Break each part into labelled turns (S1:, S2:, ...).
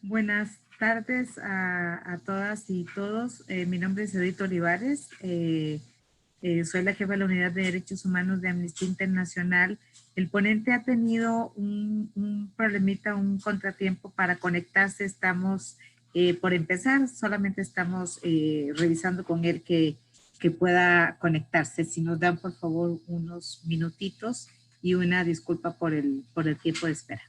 S1: Buenas tardes a todas y todos. Mi nombre es Edith Olivares. Soy la jefa de la Unidad de Derechos Humanos de Amnistía Internacional. El ponente ha tenido un problemita, un contratiempo para conectarse. Estamos por empezar, solamente estamos revisando con él que pueda conectarse. Si nos dan, por favor, unos minutitos y una disculpa por el tiempo de espera.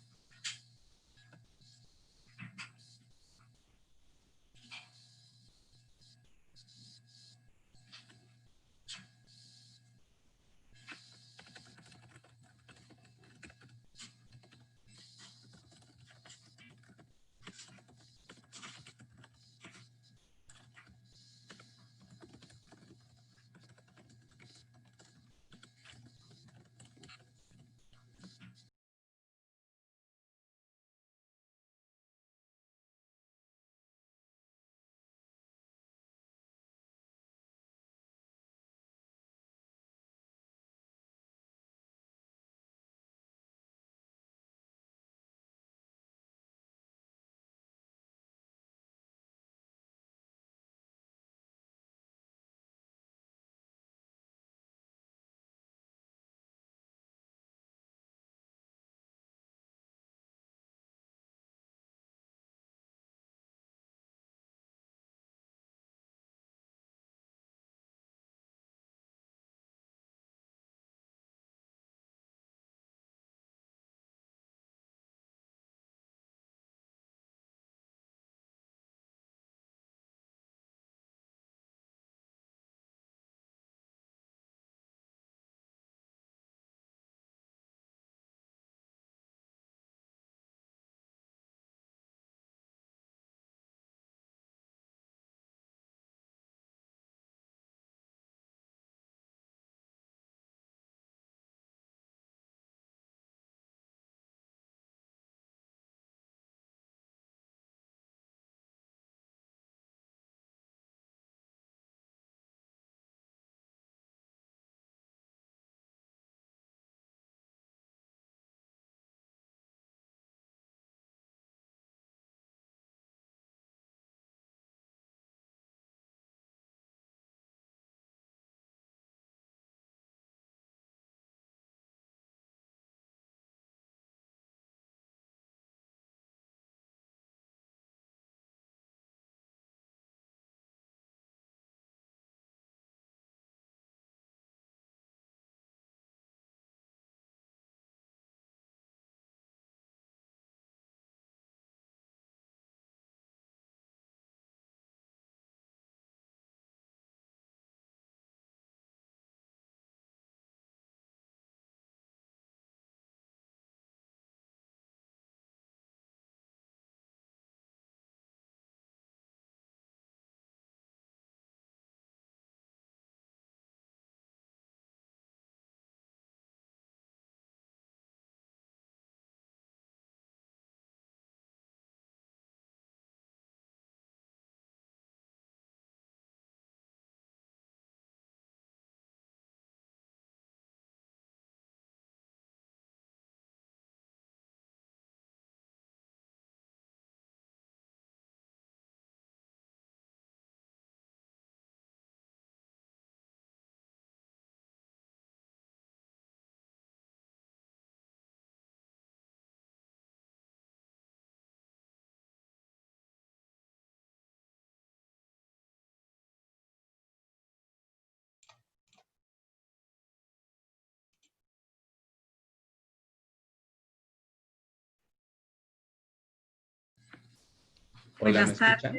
S2: Hola, ¿me escuchan?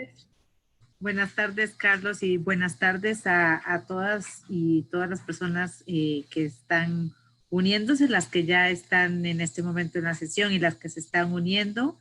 S1: Buenas tardes, Carlos, y buenas tardes a todas y todas las personas que están uniéndose, las que ya están en este momento en la sesión y las que se están uniendo.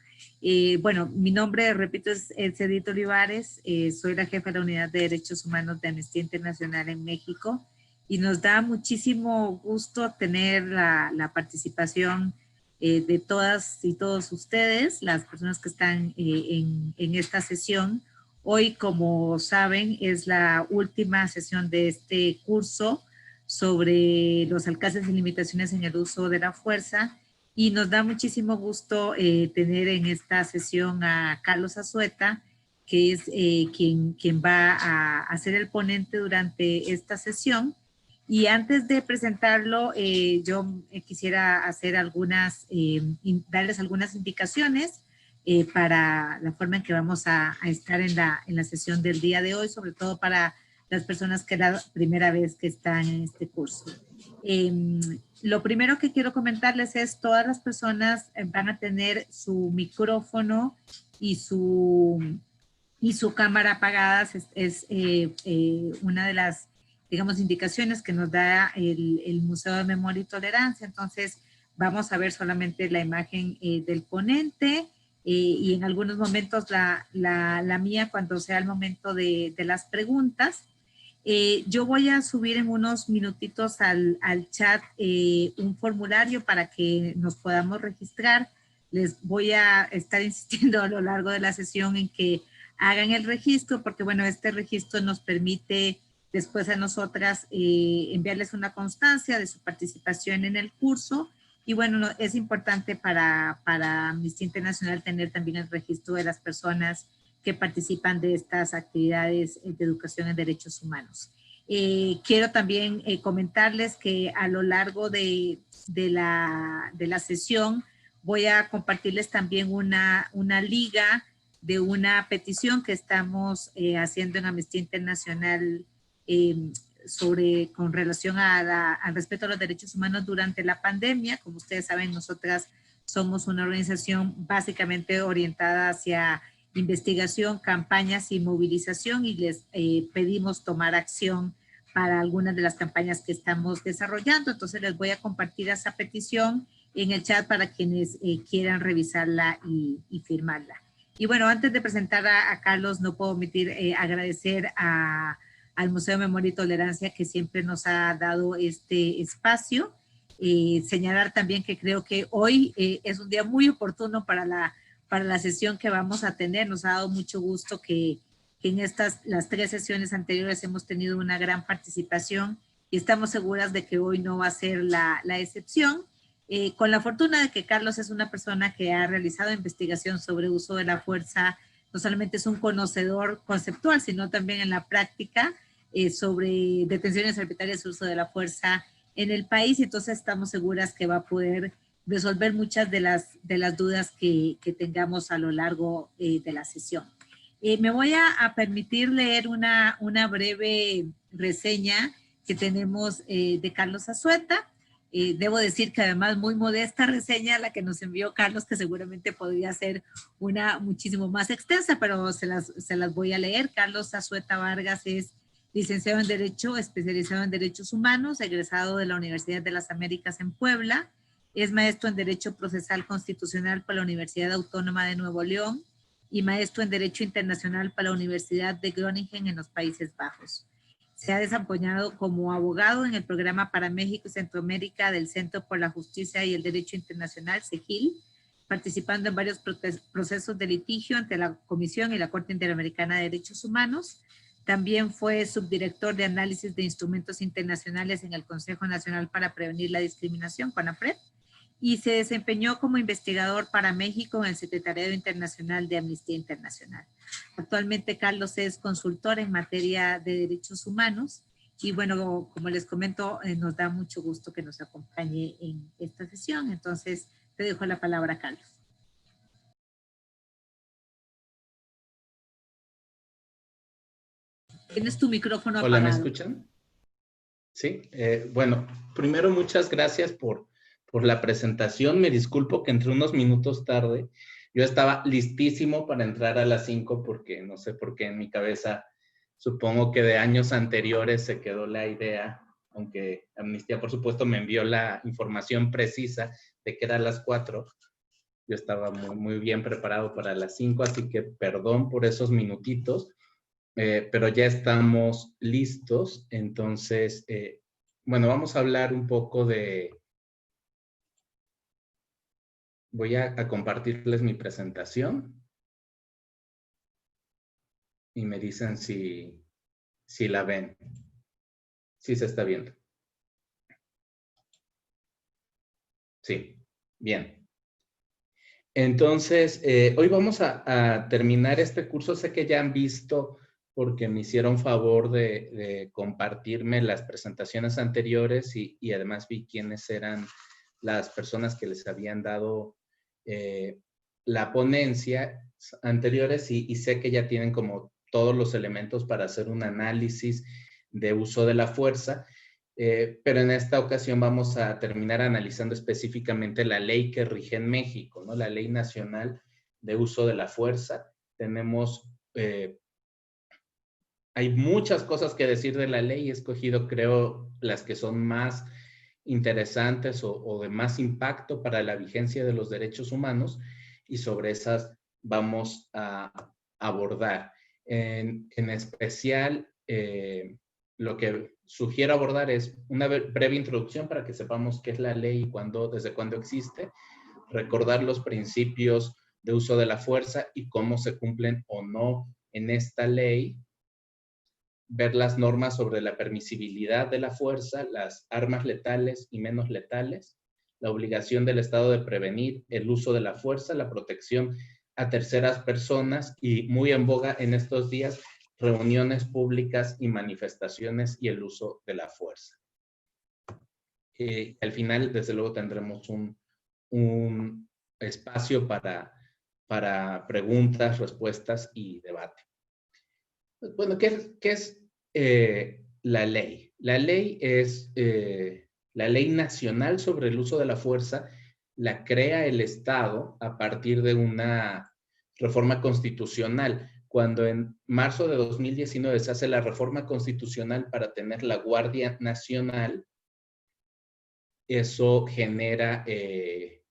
S1: Bueno, mi nombre, repito, es Edith Olivares, soy la jefa de la Unidad de Derechos Humanos de Amnistía Internacional en México y nos da muchísimo gusto tener la participación de todas y todos ustedes, las personas que están en esta sesión. Hoy, como saben, es la última sesión de este curso sobre los alcances y limitaciones en el uso de la fuerza Y nos da muchísimo gusto tener en esta sesión a Carlos Azueta, que es quien va a ser el ponente durante esta sesión. Y antes de presentarlo, yo quisiera hacer darles algunas indicaciones para la forma en que vamos a estar en la sesión del día de hoy, sobre todo para las personas que es la primera vez que están en este curso. Lo primero que quiero comentarles es todas las personas van a tener su micrófono y su cámara apagadas. Es una de las, digamos, indicaciones que nos da el Museo de Memoria y Tolerancia. Entonces, vamos a ver solamente la imagen del ponente y en algunos momentos la mía cuando sea el momento de las preguntas. Yo voy a subir en unos minutitos al chat un formulario para que nos podamos registrar. Les voy a estar insistiendo a lo largo de la sesión en que hagan el registro, porque bueno, este registro nos permite después a nosotras enviarles una constancia de su participación en el curso. Y bueno, es importante para Amnistía Internacional tener también el registro de las personas que participan de estas actividades de educación en derechos humanos. Quiero también comentarles que a lo largo de la sesión voy a compartirles también una liga de una petición que estamos haciendo en Amnistía Internacional con relación al respeto a los derechos humanos durante la pandemia. Como ustedes saben, nosotras somos una organización básicamente orientada hacia investigación, campañas y movilización, y les pedimos tomar acción para algunas de las campañas que estamos desarrollando. Entonces les voy a compartir esa petición en el chat para quienes quieran revisarla y firmarla. Y bueno, antes de presentar a Carlos, no puedo omitir agradecer al Museo de Memoria y Tolerancia que siempre nos ha dado este espacio. Señalar también que creo que hoy es un día muy oportuno para la sesión que vamos a tener. Nos ha dado mucho gusto que en las 3 sesiones anteriores hemos tenido una gran participación y estamos seguras de que hoy no va a ser la excepción. Con la fortuna de que Carlos es una persona que ha realizado investigación sobre uso de la fuerza, no solamente es un conocedor conceptual, sino también en la práctica sobre detenciones arbitrarias y uso de la fuerza en el país. Y entonces estamos seguras que va a poder resolver muchas de las dudas que tengamos a lo largo de la sesión. Me voy a permitir leer una breve reseña que tenemos de Carlos Azueta. Debo decir que además muy modesta reseña la que nos envió Carlos, que seguramente podría ser una muchísimo más extensa, pero se las voy a leer. Carlos Azueta Vargas es licenciado en Derecho, especializado en Derechos Humanos, egresado de la Universidad de las Américas en Puebla. Es maestro en Derecho Procesal Constitucional para la Universidad Autónoma de Nuevo León y maestro en Derecho Internacional para la Universidad de Groningen en los Países Bajos. Se ha desempeñado como abogado en el programa para México y Centroamérica del Centro por la Justicia y el Derecho Internacional, CEGIL, participando en varios procesos de litigio ante la Comisión y la Corte Interamericana de Derechos Humanos. También fue subdirector de análisis de instrumentos internacionales en el Consejo Nacional para Prevenir la Discriminación, CONAPRED, y se desempeñó como investigador para México en el Secretariado Internacional de Amnistía Internacional. Actualmente Carlos es consultor en materia de derechos humanos y bueno, como les comento, nos da mucho gusto que nos acompañe en esta sesión. Entonces, te dejo la palabra, Carlos. Tienes tu micrófono apagado.
S2: Hola, ¿me escuchan? Sí, bueno, primero muchas gracias por la presentación. Me disculpo que entré unos minutos tarde. Yo estaba listísimo para entrar a las 5 porque no sé por qué en mi cabeza, supongo que de años anteriores se quedó la idea, aunque Amnistía por supuesto me envió la información precisa de que era a las 4. Yo estaba muy bien preparado para las 5, así que perdón por esos minutitos. Pero ya estamos listos. Entonces, bueno, vamos a hablar un poco de... Voy a compartirles mi presentación y me dicen si la ven, si se está viendo. Sí, Bien. Entonces, hoy vamos a terminar este curso. Sé que ya han visto, porque me hicieron favor de compartirme las presentaciones anteriores y además vi quiénes eran las personas que les habían dado la ponencia anteriores y sé que ya tienen como todos los elementos para hacer un análisis de uso de la fuerza. Pero en esta ocasión vamos a terminar analizando específicamente la ley que rige en México, ¿no? La Ley Nacional de Uso de la Fuerza. Tenemos, hay muchas cosas que decir de la ley. He escogido, creo, las que son más interesantes o de más impacto para la vigencia de los derechos humanos, y sobre esas vamos a abordar. En especial, lo que sugiero abordar es una breve introducción para que sepamos qué es la ley y desde cuándo existe, recordar los principios de uso de la fuerza y cómo se cumplen o no en esta ley, ver las normas sobre la permisibilidad de la fuerza, las armas letales y menos letales, la obligación del Estado de prevenir el uso de la fuerza, la protección a terceras personas y, muy en boga en estos días, reuniones públicas y manifestaciones y el uso de la fuerza. Al final, desde luego, tendremos un espacio para preguntas, respuestas y debate. Bueno, ¿qué es la ley? La ley es la Ley Nacional sobre el Uso de la Fuerza. La crea el Estado a partir de una reforma constitucional. Cuando en marzo de 2019 se hace la reforma constitucional para tener la Guardia Nacional, eso genera, en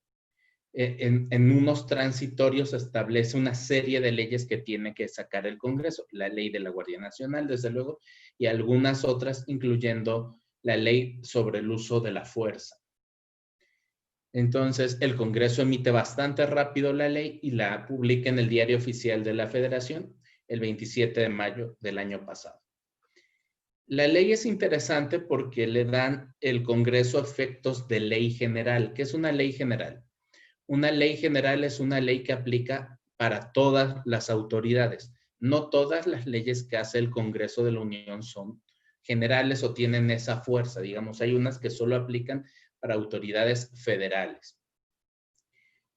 S2: unos transitorios establece una serie de leyes que tiene que sacar el Congreso. La ley de la Guardia Nacional, desde luego, y algunas otras, incluyendo la ley sobre el uso de la fuerza. Entonces, el Congreso emite bastante rápido la ley y la publica en el Diario Oficial de la Federación el 27 de mayo del año pasado. La ley es interesante porque le dan el Congreso efectos de ley general. ¿Qué es una ley general? Una ley general es una ley que aplica para todas las autoridades. No todas las leyes que hace el Congreso de la Unión son generales o tienen esa fuerza. Digamos, hay unas que solo aplican para autoridades federales,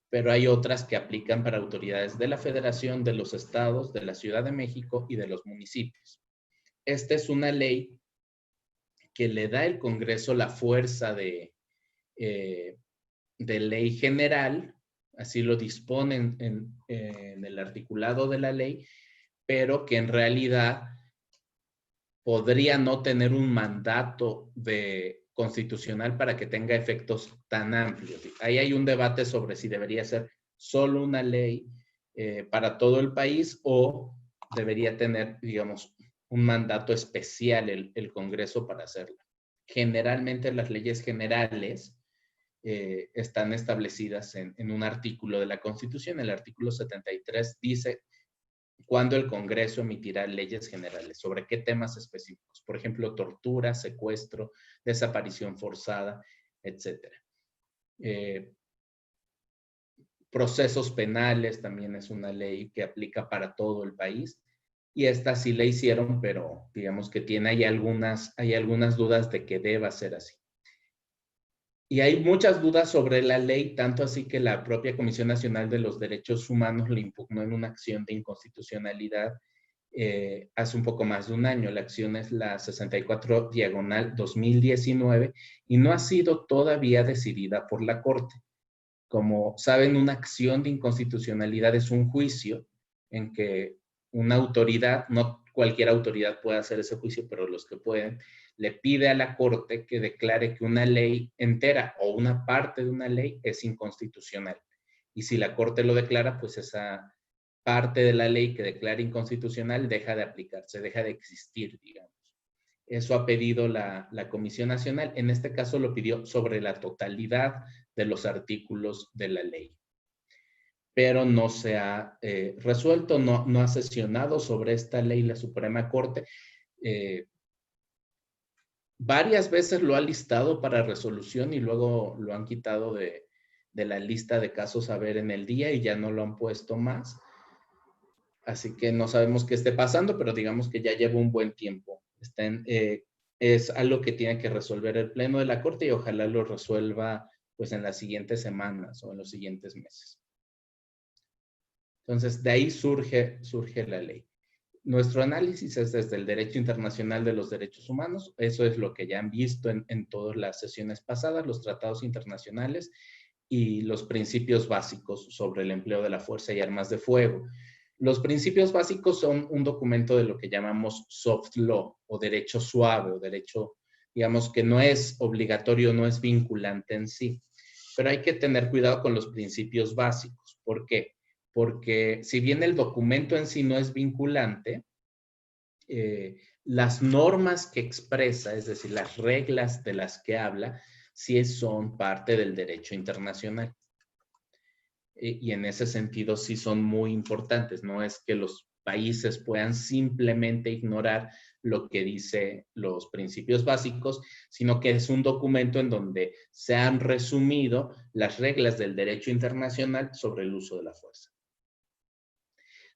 S2: pero hay otras que aplican para autoridades de la Federación, de los estados, de la Ciudad de México y de los municipios. Esta es una ley que le da al Congreso la fuerza de ley general, así lo disponen en el articulado de la ley, pero que en realidad podría no tener un mandato constitucional para que tenga efectos tan amplios. Ahí hay un debate sobre si debería ser solo una ley para todo el país o debería tener, digamos, un mandato especial el Congreso para hacerlo. Generalmente las leyes generales están establecidas en un artículo de la Constitución. El artículo 73 dice cuándo el Congreso emitirá leyes generales, sobre qué temas específicos. Por ejemplo, tortura, secuestro, desaparición forzada, etc. Procesos penales también es una ley que aplica para todo el país. Y esta sí la hicieron, pero digamos que hay algunas dudas de que deba ser así. Y hay muchas dudas sobre la ley, tanto así que la propia Comisión Nacional de los Derechos Humanos le impugnó en una acción de inconstitucionalidad hace un poco más de un año. La acción es la 64/2019 y no ha sido todavía decidida por la Corte. Como saben, una acción de inconstitucionalidad es un juicio en que una autoridad, no cualquier autoridad puede hacer ese juicio, pero los que pueden, le pide a la Corte que declare que una ley entera o una parte de una ley es inconstitucional. Y si la Corte lo declara, pues esa parte de la ley que declara inconstitucional deja de aplicarse, deja de existir, digamos. Eso ha pedido la Comisión Nacional. En este caso lo pidió sobre la totalidad de los artículos de la ley. Pero no se ha resuelto, no ha sesionado sobre esta ley la Suprema Corte. Varias veces lo ha listado para resolución y luego lo han quitado de la lista de casos a ver en el día y ya no lo han puesto más. Así que no sabemos qué esté pasando, pero digamos que ya lleva un buen tiempo. Es algo que tiene que resolver el Pleno de la Corte y ojalá lo resuelva pues en las siguientes semanas o en los siguientes meses. Entonces, de ahí surge la ley. Nuestro análisis es desde el derecho internacional de los derechos humanos. Eso es lo que ya han visto en todas las sesiones pasadas, los tratados internacionales y los principios básicos sobre el empleo de la fuerza y armas de fuego. Los principios básicos son un documento de lo que llamamos soft law o derecho suave o derecho, digamos, que no es obligatorio, no es vinculante en sí. Pero hay que tener cuidado con los principios básicos. ¿Por qué? Porque si bien el documento en sí no es vinculante, las normas que expresa, es decir, las reglas de las que habla, sí son parte del derecho internacional. Y en ese sentido sí son muy importantes. No es que los países puedan simplemente ignorar lo que dice los principios básicos, sino que es un documento en donde se han resumido las reglas del derecho internacional sobre el uso de la fuerza.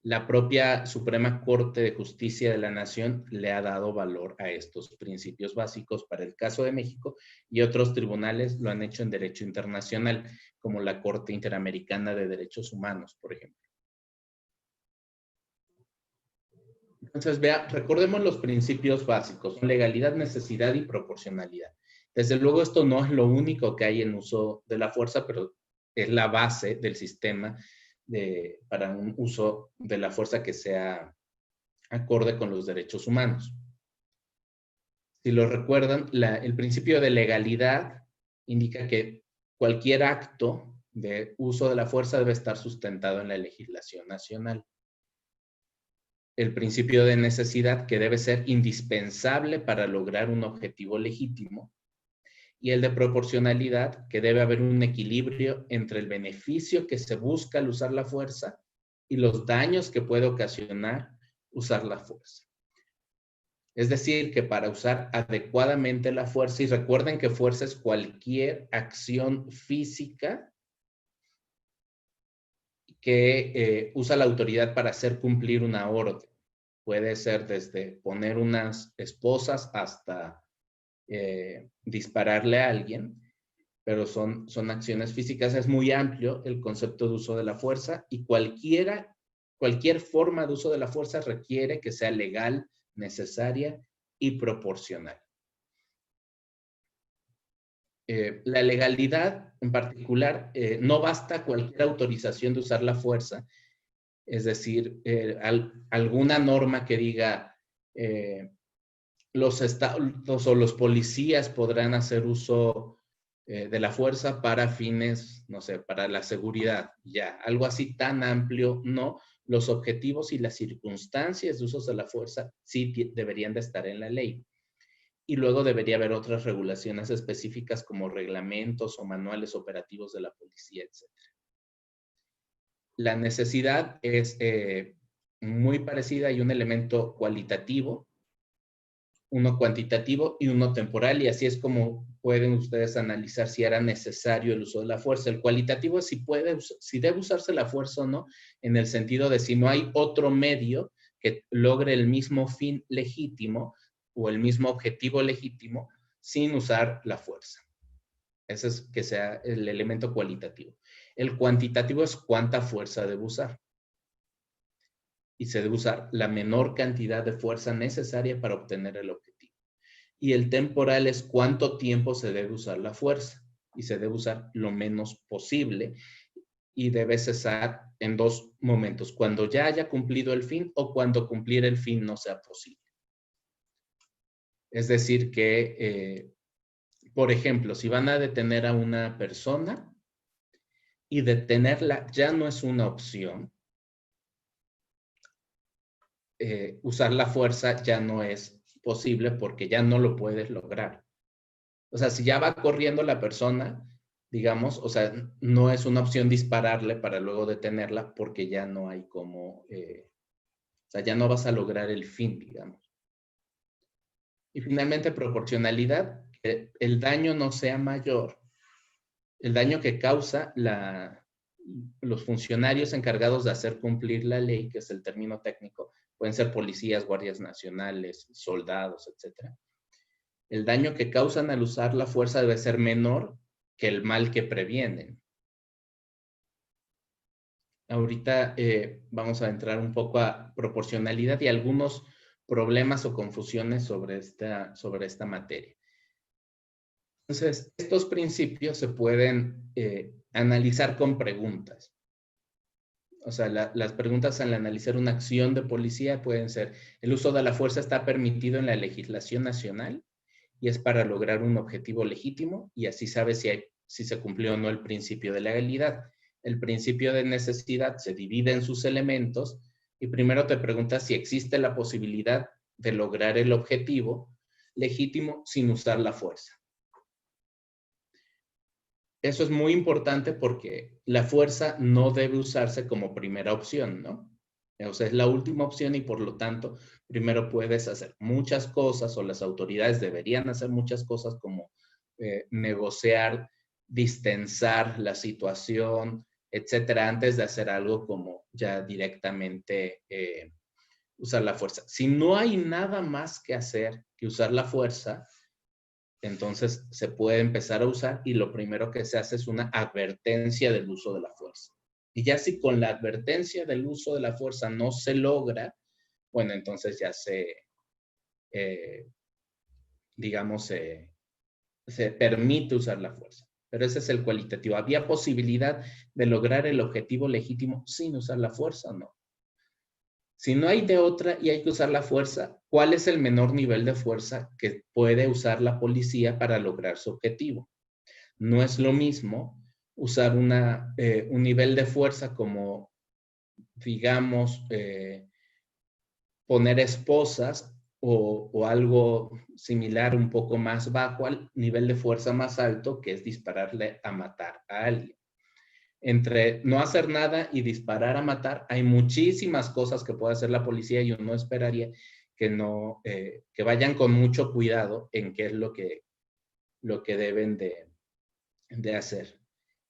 S2: La propia Suprema Corte de Justicia de la Nación le ha dado valor a estos principios básicos para el caso de México y otros tribunales lo han hecho en derecho internacional, como la Corte Interamericana de Derechos Humanos, por ejemplo. Entonces, recordemos los principios básicos, son legalidad, necesidad y proporcionalidad. Desde luego, esto no es lo único que hay en uso de la fuerza, pero es la base del sistema para un uso de la fuerza que sea acorde con los derechos humanos. Si lo recuerdan, el principio de legalidad indica que cualquier acto de uso de la fuerza debe estar sustentado en la legislación nacional. El principio de necesidad, que debe ser indispensable para lograr un objetivo legítimo, y el de proporcionalidad, que debe haber un equilibrio entre el beneficio que se busca al usar la fuerza y los daños que puede ocasionar usar la fuerza. Es decir, que para usar adecuadamente la fuerza, y recuerden que fuerza es cualquier acción física que usa la autoridad para hacer cumplir una orden. Puede ser desde poner unas esposas hasta dispararle a alguien, pero son acciones físicas. Es muy amplio el concepto de uso de la fuerza y cualquier forma de uso de la fuerza requiere que sea legal, necesaria y proporcional. La legalidad en particular, no basta cualquier autorización de usar la fuerza, es decir, alguna norma que diga los estados o los policías podrán hacer uso de la fuerza para fines, no sé, para la seguridad, ya, algo así tan amplio, no. Los objetivos y las circunstancias de uso de la fuerza sí deberían de estar en la ley. Y luego debería haber otras regulaciones específicas como reglamentos o manuales operativos de la policía, etc. La necesidad es muy parecida y un elemento cualitativo, uno cuantitativo y uno temporal, y así es como pueden ustedes analizar si era necesario el uso de la fuerza. El cualitativo es si debe usarse la fuerza o no, en el sentido de si no hay otro medio que logre el mismo fin legítimo o el mismo objetivo legítimo sin usar la fuerza. Ese es que sea el elemento cualitativo. El cuantitativo es cuánta fuerza debe usar. Y se debe usar la menor cantidad de fuerza necesaria para obtener el objetivo. Y el temporal es cuánto tiempo se debe usar la fuerza. Y se debe usar lo menos posible y debe cesar en dos momentos, cuando ya haya cumplido el fin o cuando cumplir el fin no sea posible. Es decir que, por ejemplo, si van a detener a una persona y detenerla ya no es una opción, usar la fuerza ya no es posible porque ya no lo puedes lograr. O sea, si ya va corriendo la persona, digamos, o sea, no es una opción dispararle para luego detenerla porque ya no hay como, o sea, ya no vas a lograr el fin, digamos. Y finalmente, proporcionalidad, que el daño no sea mayor el daño que causa los funcionarios encargados de hacer cumplir la ley, que es el término técnico, pueden ser policías, guardias nacionales, soldados, etc. El daño que causan al usar la fuerza debe ser menor que el mal que previenen. Ahorita vamos a entrar un poco a proporcionalidad y algunos problemas o confusiones sobre esta materia. Entonces, estos principios se pueden analizar con preguntas. O sea, las preguntas al analizar una acción de policía pueden ser: ¿el uso de la fuerza está permitido en la legislación nacional y es para lograr un objetivo legítimo? Y así sabes si se cumplió o no el principio de legalidad. El principio de necesidad se divide en sus elementos y primero te preguntas si existe la posibilidad de lograr el objetivo legítimo sin usar la fuerza. Eso es muy importante porque la fuerza no debe usarse como primera opción, ¿no? O sea, es la última opción y por lo tanto, primero puedes hacer muchas cosas o las autoridades deberían hacer muchas cosas como negociar, distensar la situación, etcétera, antes de hacer algo como ya directamente usar la fuerza. Si no hay nada más que hacer que usar la fuerza, entonces se puede empezar a usar y lo primero que se hace es una advertencia del uso de la fuerza. Y ya si con la advertencia del uso de la fuerza no se logra, bueno, entonces ya digamos, se permite usar la fuerza. Pero ese es el cualitativo. ¿Había posibilidad de lograr el objetivo legítimo sin usar la fuerza o no? Si no hay de otra y hay que usar la fuerza, ¿cuál es el menor nivel de fuerza que puede usar la policía para lograr su objetivo? No es lo mismo usar un nivel de fuerza como, digamos, poner esposas o algo similar un poco más bajo al nivel de fuerza más alto, que es dispararle a matar a alguien. Entre no hacer nada y disparar a matar, hay muchísimas cosas que puede hacer la policía y uno esperaría que vayan con mucho cuidado en qué es lo que deben de hacer.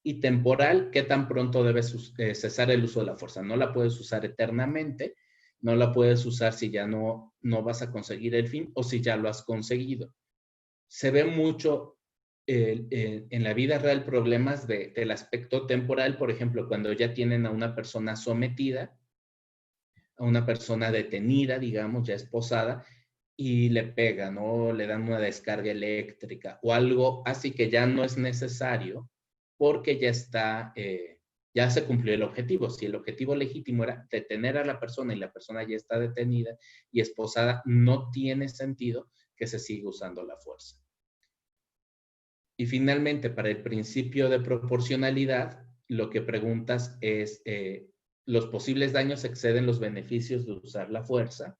S2: Y temporal, ¿qué tan pronto debes cesar el uso de la fuerza? No la puedes usar eternamente, no la puedes usar si ya no vas a conseguir el fin o si ya lo has conseguido. Se ve mucho en la vida real problemas del aspecto temporal, por ejemplo, cuando ya tienen a una persona sometida, a una persona detenida, digamos, ya esposada, y le pegan o le dan una descarga eléctrica o algo así que ya no es necesario porque ya se cumplió el objetivo. Si el objetivo legítimo era detener a la persona y la persona ya está detenida y esposada, no tiene sentido que se siga usando la fuerza. Y finalmente, para el principio de proporcionalidad, lo que preguntas es, ¿los posibles daños exceden los beneficios de usar la fuerza?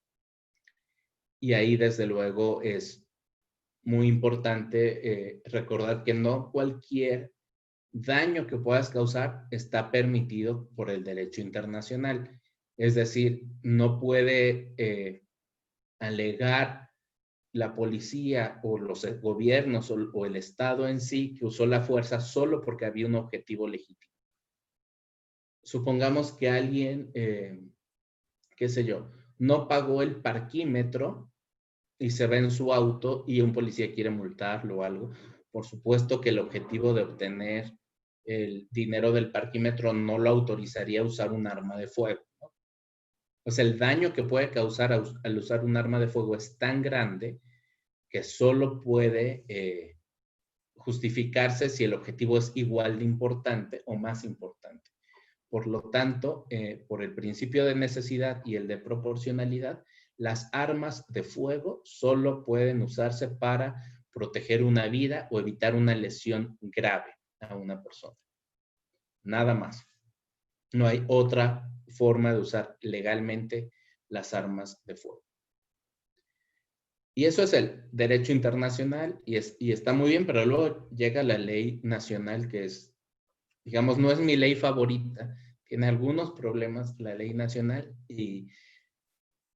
S2: Y ahí, desde luego, es muy importante recordar que no cualquier daño que puedas causar está permitido por el derecho internacional. Es decir, no puede alegar la policía o los gobiernos o el Estado en sí que usó la fuerza solo porque había un objetivo legítimo. Supongamos que alguien, qué sé yo, no pagó el parquímetro y se va en su auto y un policía quiere multarlo o algo. Por supuesto que el objetivo de obtener el dinero del parquímetro no lo autorizaría a usar un arma de fuego, ¿no? O sea, el daño que puede causar al usar un arma de fuego es tan grande que solo puede justificarse si el objetivo es igual de importante o más importante. Por lo tanto, por el principio de necesidad y el de proporcionalidad, las armas de fuego solo pueden usarse para proteger una vida o evitar una lesión grave a una persona. Nada más. No hay otra forma de usar legalmente las armas de fuego. Y eso es el derecho internacional y está muy bien, pero luego llega la ley nacional que es, digamos, no es mi ley favorita. Tiene algunos problemas la ley nacional y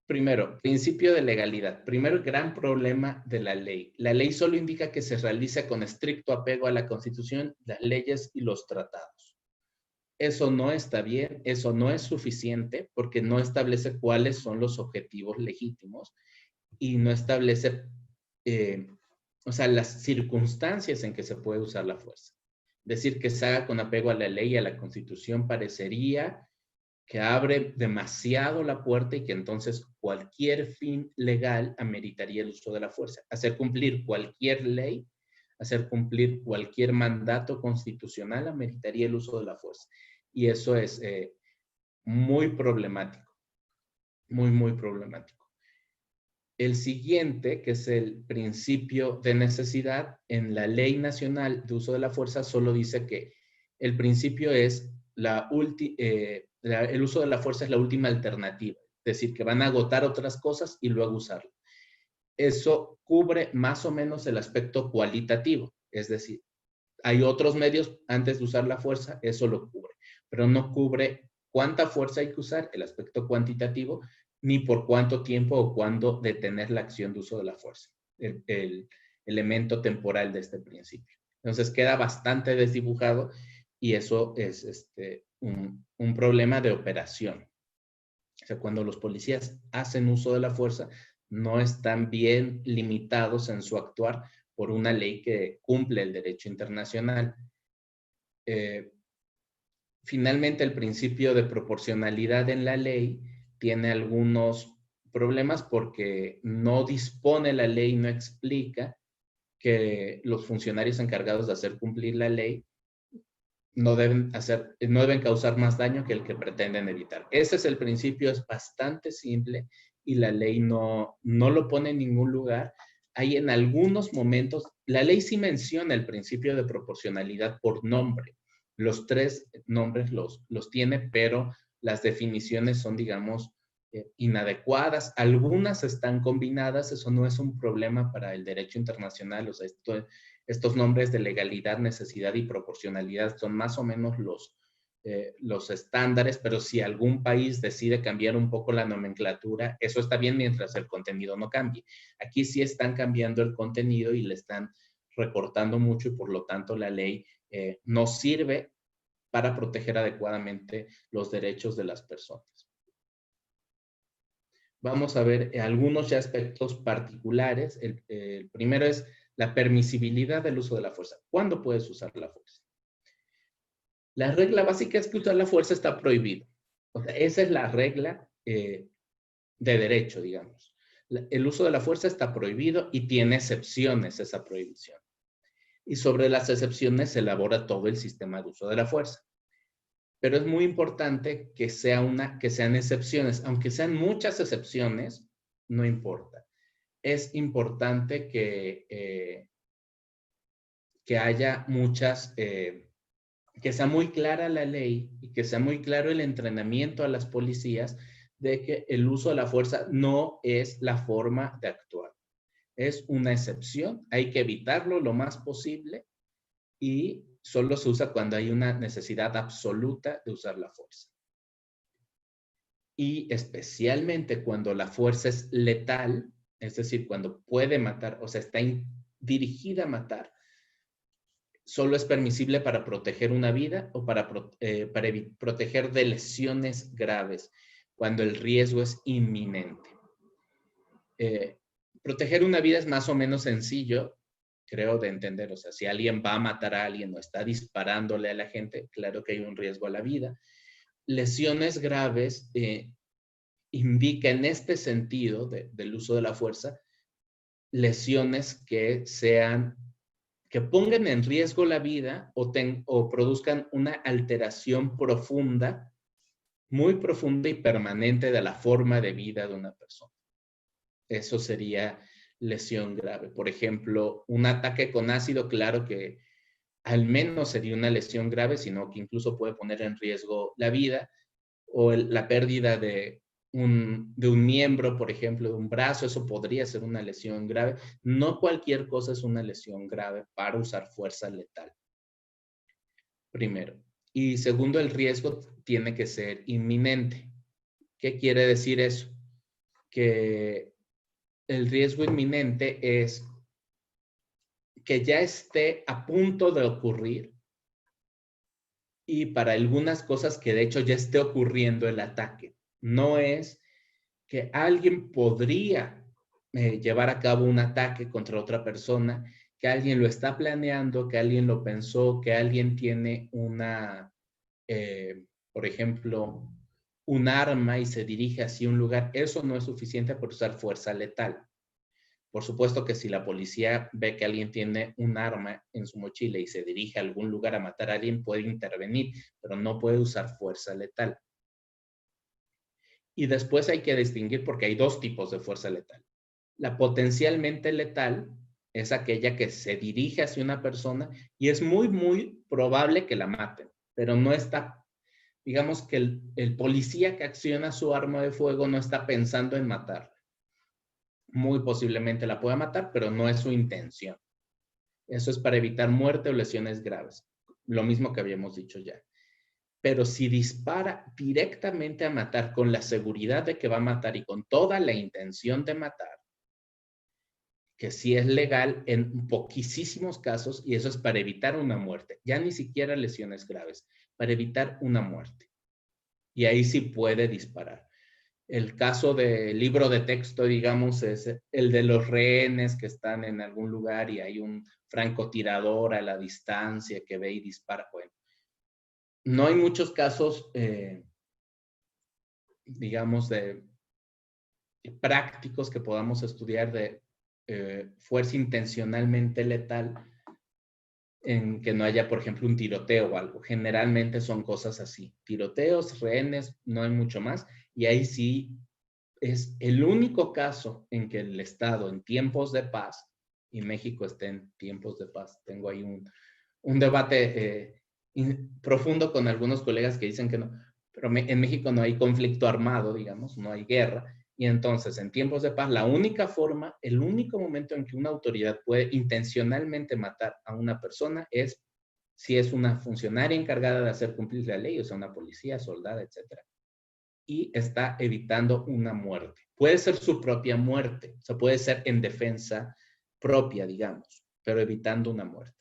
S2: Primero, principio de legalidad. Primero, gran problema de la ley. La ley solo indica que se realiza con estricto apego a la Constitución, las leyes y los tratados. Eso no está bien, eso no es suficiente porque no establece cuáles son los objetivos legítimos y no establece, o sea, las circunstancias en que se puede usar la fuerza. Decir que se haga con apego a la ley y a la Constitución parecería que abre demasiado la puerta y que entonces cualquier fin legal ameritaría el uso de la fuerza. Hacer cumplir cualquier ley, hacer cumplir cualquier mandato constitucional ameritaría el uso de la fuerza. Y eso es muy problemático, muy, muy problemático. El siguiente, que es el principio de necesidad, en la Ley Nacional de Uso de la Fuerza solo dice que el principio es el uso de la fuerza es la última alternativa, es decir, que van a agotar otras cosas y luego usarlo. Eso cubre más o menos el aspecto cualitativo, es decir, hay otros medios antes de usar la fuerza, eso lo cubre, pero no cubre cuánta fuerza hay que usar, el aspecto cuantitativo, ni por cuánto tiempo o cuándo detener la acción de uso de la fuerza, el elemento temporal de este principio. Entonces queda bastante desdibujado y eso es un problema de operación. O sea, cuando los policías hacen uso de la fuerza, no están bien limitados en su actuar por una ley que cumple el derecho internacional. Finalmente, el principio de proporcionalidad en la ley tiene algunos problemas porque no dispone la ley, no explica que los funcionarios encargados de hacer cumplir la ley no deben causar más daño que el que pretenden evitar. Ese es el principio, es bastante simple y la ley no lo pone en ningún lugar. Hay en algunos momentos, la ley sí menciona el principio de proporcionalidad por nombre. Los tres nombres los tiene, pero las definiciones son, digamos, inadecuadas. Algunas están combinadas, eso no es un problema para el derecho internacional, o sea, estos nombres de legalidad, necesidad y proporcionalidad son más o menos los estándares, pero si algún país decide cambiar un poco la nomenclatura, eso está bien mientras el contenido no cambie. Aquí sí están cambiando el contenido y le están recortando mucho y por lo tanto la ley no sirve para proteger adecuadamente los derechos de las personas. Vamos a ver algunos ya aspectos particulares. El primero es la permisibilidad del uso de la fuerza. ¿Cuándo puedes usar la fuerza? La regla básica es que usar la fuerza está prohibido. O sea, esa es la regla de derecho, digamos. El uso de la fuerza está prohibido y tiene excepciones esa prohibición. Y sobre las excepciones se elabora todo el sistema de uso de la fuerza. Pero es muy importante que sean excepciones. Aunque sean muchas excepciones, no importa. Es importante que haya muchas, que sea muy clara la ley y que sea muy claro el entrenamiento a las policías de que el uso de la fuerza no es la forma de actuar. Es una excepción, hay que evitarlo lo más posible y solo se usa cuando hay una necesidad absoluta de usar la fuerza. Y especialmente cuando la fuerza es letal, es decir, cuando puede matar, o sea, está dirigida a matar, solo es permisible para proteger una vida o para proteger de lesiones graves, cuando el riesgo es inminente. Proteger una vida es más o menos sencillo, creo, de entender. O sea, si alguien va a matar a alguien o está disparándole a la gente, claro que hay un riesgo a la vida. Lesiones graves indica en este sentido del uso de la fuerza, lesiones que pongan en riesgo la vida o produzcan una alteración profunda, muy profunda y permanente de la forma de vida de una persona. Eso sería lesión grave. Por ejemplo, un ataque con ácido, claro que al menos sería una lesión grave, sino que incluso puede poner en riesgo la vida o la pérdida de un miembro, por ejemplo, de un brazo, eso podría ser una lesión grave. No cualquier cosa es una lesión grave para usar fuerza letal. Primero. Y segundo, el riesgo tiene que ser inminente. ¿Qué quiere decir eso? que el riesgo inminente es que ya esté a punto de ocurrir y para algunas cosas que de hecho ya esté ocurriendo el ataque. No es que alguien podría llevar a cabo un ataque contra otra persona, que alguien lo está planeando, que alguien lo pensó, que alguien tiene una, por ejemplo, un arma y se dirige hacia un lugar. Eso no es suficiente para usar fuerza letal. Por supuesto que si la policía ve que alguien tiene un arma en su mochila y se dirige a algún lugar a matar a alguien, puede intervenir, pero no puede usar fuerza letal. Y después hay que distinguir porque hay dos tipos de fuerza letal. La potencialmente letal es aquella que se dirige hacia una persona y es muy, muy probable que la maten, pero no está, digamos que el policía que acciona su arma de fuego no está pensando en matarla. Muy posiblemente la pueda matar, pero no es su intención. Eso es para evitar muerte o lesiones graves. Lo mismo que habíamos dicho ya. Pero si dispara directamente a matar con la seguridad de que va a matar y con toda la intención de matar, que sí es legal en poquísimos casos, y eso es para evitar una muerte, ya ni siquiera lesiones graves, para evitar una muerte. Y ahí sí puede disparar. El caso del libro de texto, digamos, es el de los rehenes que están en algún lugar y hay un francotirador a la distancia que ve y dispara. Bueno, no hay muchos casos, digamos, de prácticos que podamos estudiar de fuerza intencionalmente letal en que no haya, por ejemplo, un tiroteo o algo. Generalmente son cosas así. Tiroteos, rehenes, no hay mucho más. Y ahí sí es el único caso en que el Estado en tiempos de paz, y México está en tiempos de paz, tengo ahí un debate profundo con algunos colegas que dicen que no, pero en México no hay conflicto armado, digamos, no hay guerra, y entonces en tiempos de paz la única forma, el único momento en que una autoridad puede intencionalmente matar a una persona es si es una funcionaria encargada de hacer cumplir la ley, o sea, una policía, soldada, etcétera, y está evitando una muerte. Puede ser su propia muerte, o sea, puede ser en defensa propia, digamos, pero evitando una muerte.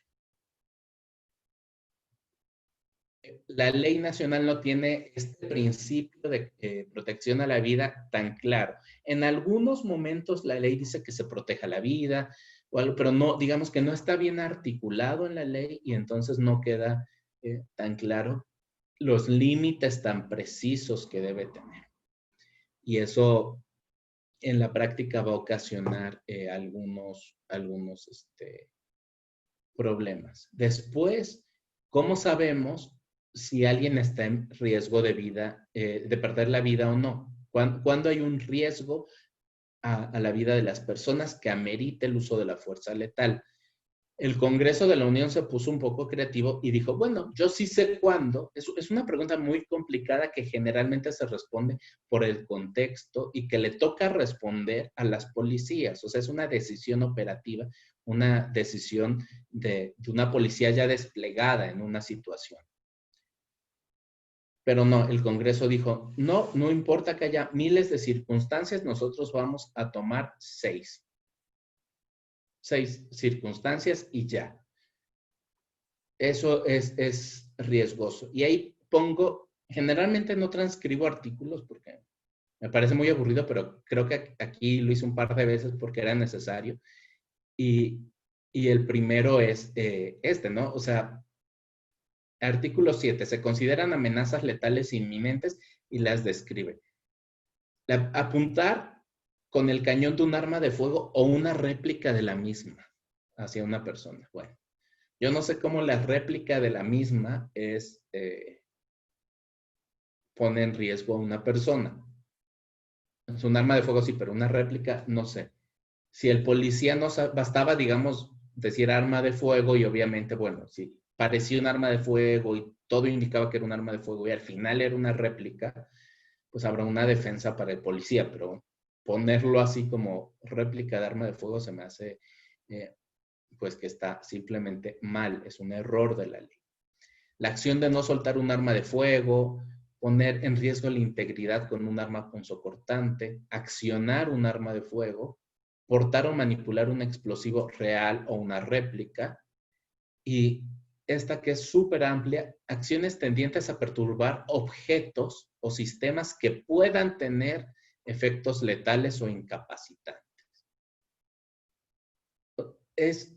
S2: La ley nacional no tiene este principio de protección a la vida tan claro. En algunos momentos la ley dice que se proteja la vida, o algo, pero no, digamos que no está bien articulado en la ley y entonces no queda tan claro los límites tan precisos que debe tener. Y eso en la práctica va a ocasionar algunos problemas. Después, ¿cómo sabemos si alguien está en riesgo de vida, de perder la vida o no? ¿Cuándo hay un riesgo a la vida de las personas que amerite el uso de la fuerza letal? El Congreso de la Unión se puso un poco creativo y dijo, bueno, yo sí sé cuándo. Es una pregunta muy complicada que generalmente se responde por el contexto y que le toca responder a las policías. O sea, es una decisión operativa, una decisión de una policía ya desplegada en una situación. Pero no, el Congreso dijo, no, no importa que haya miles de circunstancias, nosotros vamos a tomar 6 circunstancias y ya. Eso es riesgoso. Y ahí pongo, generalmente no transcribo artículos porque me parece muy aburrido, pero creo que aquí lo hice un par de veces porque era necesario. Y el primero es ¿no? O sea, artículo 7, se consideran amenazas letales inminentes y las describe. Apuntar con el cañón de un arma de fuego o una réplica de la misma hacia una persona. Bueno, yo no sé cómo la réplica de la misma pone en riesgo a una persona. Es un arma de fuego, sí, pero una réplica, no sé. Si el policía no bastaba, digamos, decir arma de fuego y obviamente, bueno, si parecía un arma de fuego y todo indicaba que era un arma de fuego y al final era una réplica, pues habrá una defensa para el policía, pero ponerlo así como réplica de arma de fuego se me hace pues que está simplemente mal, es un error de la ley. La acción de no soltar un arma de fuego, poner en riesgo la integridad con un arma punzocortante, accionar un arma de fuego, portar o manipular un explosivo real o una réplica, y esta que es súper amplia, acciones tendientes a perturbar objetos o sistemas que puedan tener efectos letales o incapacitantes.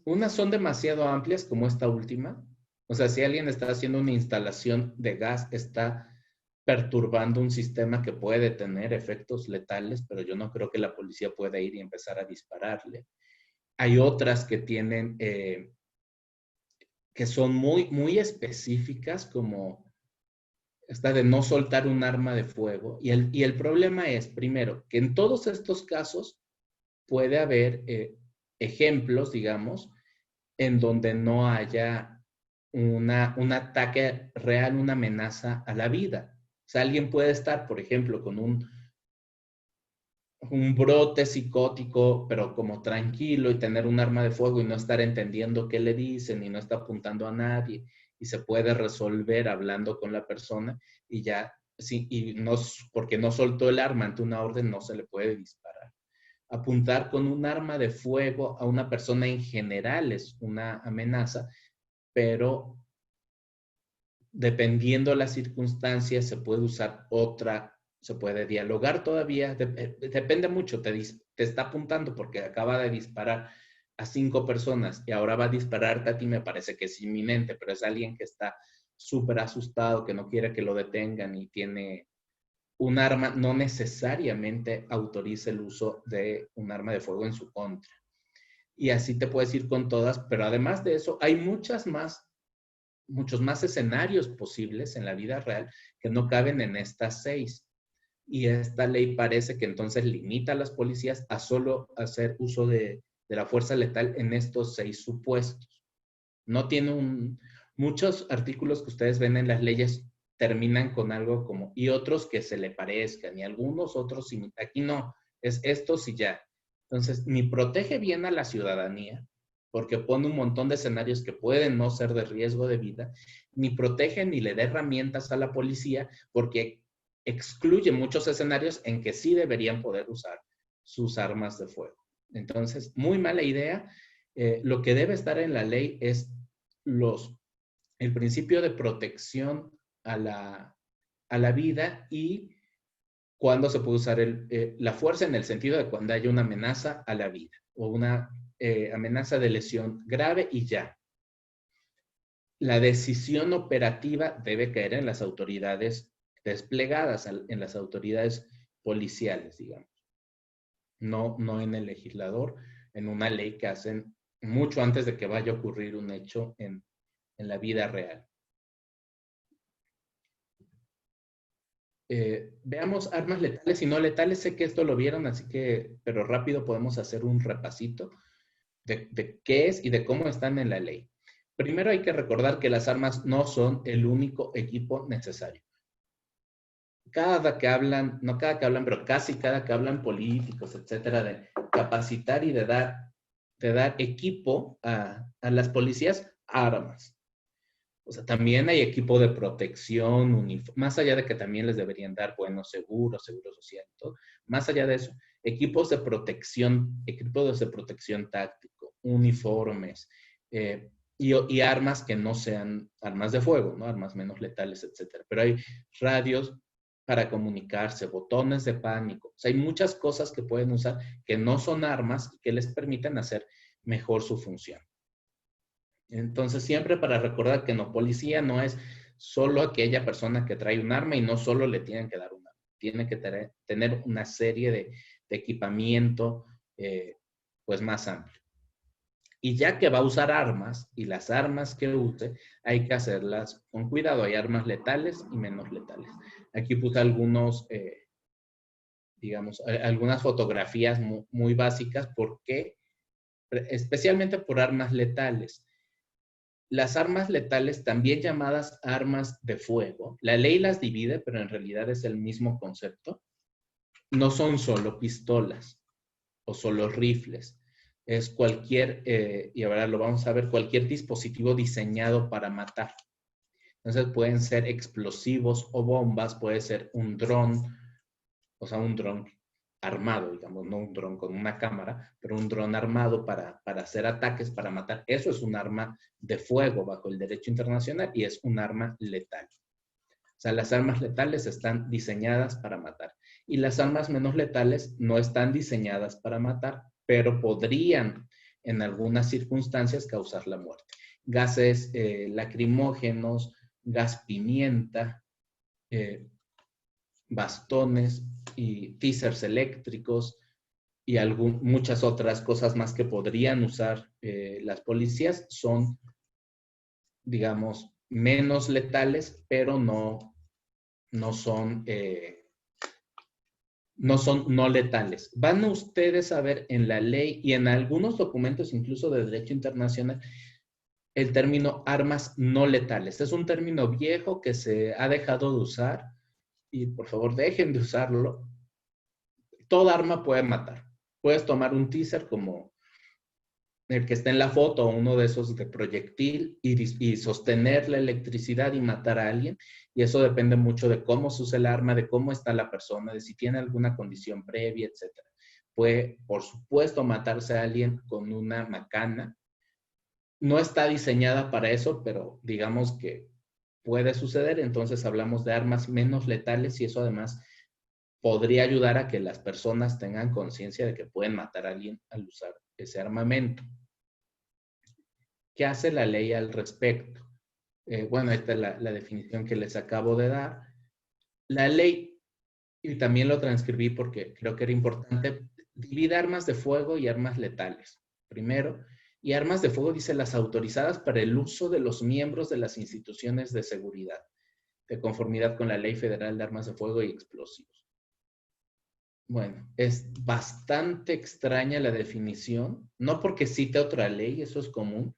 S2: Unas son demasiado amplias como esta última. O sea, si alguien está haciendo una instalación de gas, está perturbando un sistema que puede tener efectos letales, pero yo no creo que la policía pueda ir y empezar a dispararle. Hay otras que tienen, que son muy específicas, como esta de no soltar un arma de fuego. Y el problema es, primero, que en todos estos casos puede haber ejemplos, digamos, en donde no haya un ataque real, una amenaza a la vida. O sea, alguien puede estar, por ejemplo, con un brote psicótico, pero como tranquilo, y tener un arma de fuego y no estar entendiendo qué le dicen y no está apuntando a nadie, y se puede resolver hablando con la persona, y ya, sí, y no, porque no soltó el arma ante una orden, no se le puede disparar. Apuntar con un arma de fuego a una persona en general es una amenaza, pero dependiendo de las circunstancias se puede usar otra, se puede dialogar todavía, depende mucho, te está apuntando porque acaba de disparar a 5 personas y ahora va a dispararte a ti, me parece que es inminente, pero es alguien que está súper asustado, que no quiere que lo detengan y tiene un arma, no necesariamente autoriza el uso de un arma de fuego en su contra. Y así te puedes ir con todas, pero además de eso, hay muchos más escenarios posibles en la vida real que no caben en estas 6. Y esta ley parece que entonces limita a las policías a solo hacer uso de la fuerza letal en estos 6 supuestos. No tiene muchos artículos que ustedes ven en las leyes terminan con algo como, y otros que se le parezcan, y algunos otros, aquí no, es estos y ya. Entonces, ni protege bien a la ciudadanía, porque pone un montón de escenarios que pueden no ser de riesgo de vida, ni protege ni le da herramientas a la policía, porque excluye muchos escenarios en que sí deberían poder usar sus armas de fuego. Entonces, muy mala idea. Lo que debe estar en la ley es el principio de protección a la vida y cuando se puede usar la fuerza en el sentido de cuando haya una amenaza a la vida o una amenaza de lesión grave y ya. La decisión operativa debe caer en las autoridades desplegadas, en las autoridades policiales, digamos. No en el legislador, en una ley que hacen mucho antes de que vaya a ocurrir un hecho en la vida real. Veamos armas letales y no letales. Sé que esto lo vieron, así que, pero rápido podemos hacer un repasito de qué es y de cómo están en la ley. Primero hay que recordar que las armas no son el único equipo necesario. No cada que hablan, pero casi cada que hablan políticos, etcétera, de capacitar y de dar equipo a las policías, armas. O sea, también hay equipo de protección, más allá de que también les deberían dar buenos seguros, seguro social, todo. Más allá de eso, equipos de protección táctico, uniformes, y armas que no sean armas de fuego, ¿no? Armas menos letales, etcétera. Pero hay radios para comunicarse, botones de pánico. O sea, hay muchas cosas que pueden usar que no son armas y que les permiten hacer mejor su función. Entonces, siempre para recordar que no, policía no es solo aquella persona que trae un arma y no solo le tienen que dar un arma. Tiene que tener una serie de equipamiento pues más amplio. Y ya que va a usar armas, y las armas que use, hay que hacerlas con cuidado. Hay armas letales y menos letales. Aquí puse algunas fotografías muy básicas, porque especialmente por armas letales. Las armas letales, también llamadas armas de fuego, la ley las divide, pero en realidad es el mismo concepto. No son solo pistolas o solo rifles. Es cualquier, y ahora lo vamos a ver, cualquier dispositivo diseñado para matar. Entonces pueden ser explosivos o bombas, puede ser un dron, o sea, un dron armado, digamos, no un dron con una cámara, pero un dron armado para hacer ataques, para matar. Eso es un arma de fuego bajo el derecho internacional y es un arma letal. O sea, las armas letales están diseñadas para matar. Y las armas menos letales no están diseñadas para matar, pero podrían en algunas circunstancias causar la muerte. Gases lacrimógenos, gas pimienta, bastones y teasers eléctricos y muchas otras cosas más que podrían usar las policías son, digamos, menos letales, pero no son no letales. Van ustedes a ver en la ley y en algunos documentos incluso de derecho internacional el término armas no letales. Es un término viejo que se ha dejado de usar y por favor dejen de usarlo. Toda arma puede matar. Puedes tomar un teaser como el que está en la foto, uno de esos de proyectil, y sostener la electricidad y matar a alguien. Y eso depende mucho de cómo se usa el arma, de cómo está la persona, de si tiene alguna condición previa, etc. Puede, por supuesto, matarse a alguien con una macana. No está diseñada para eso, pero digamos que puede suceder. Entonces hablamos de armas menos letales y eso además podría ayudar a que las personas tengan conciencia de que pueden matar a alguien al usar ese armamento. ¿Qué hace la ley al respecto? Bueno, esta es la definición que les acabo de dar. La ley, y también lo transcribí porque creo que era importante, divide armas de fuego y armas letales. Primero, y armas de fuego dice las autorizadas para el uso de los miembros de las instituciones de seguridad, de conformidad con la Ley Federal de Armas de Fuego y Explosivos. Bueno, es bastante extraña la definición, no porque cite otra ley, eso es común,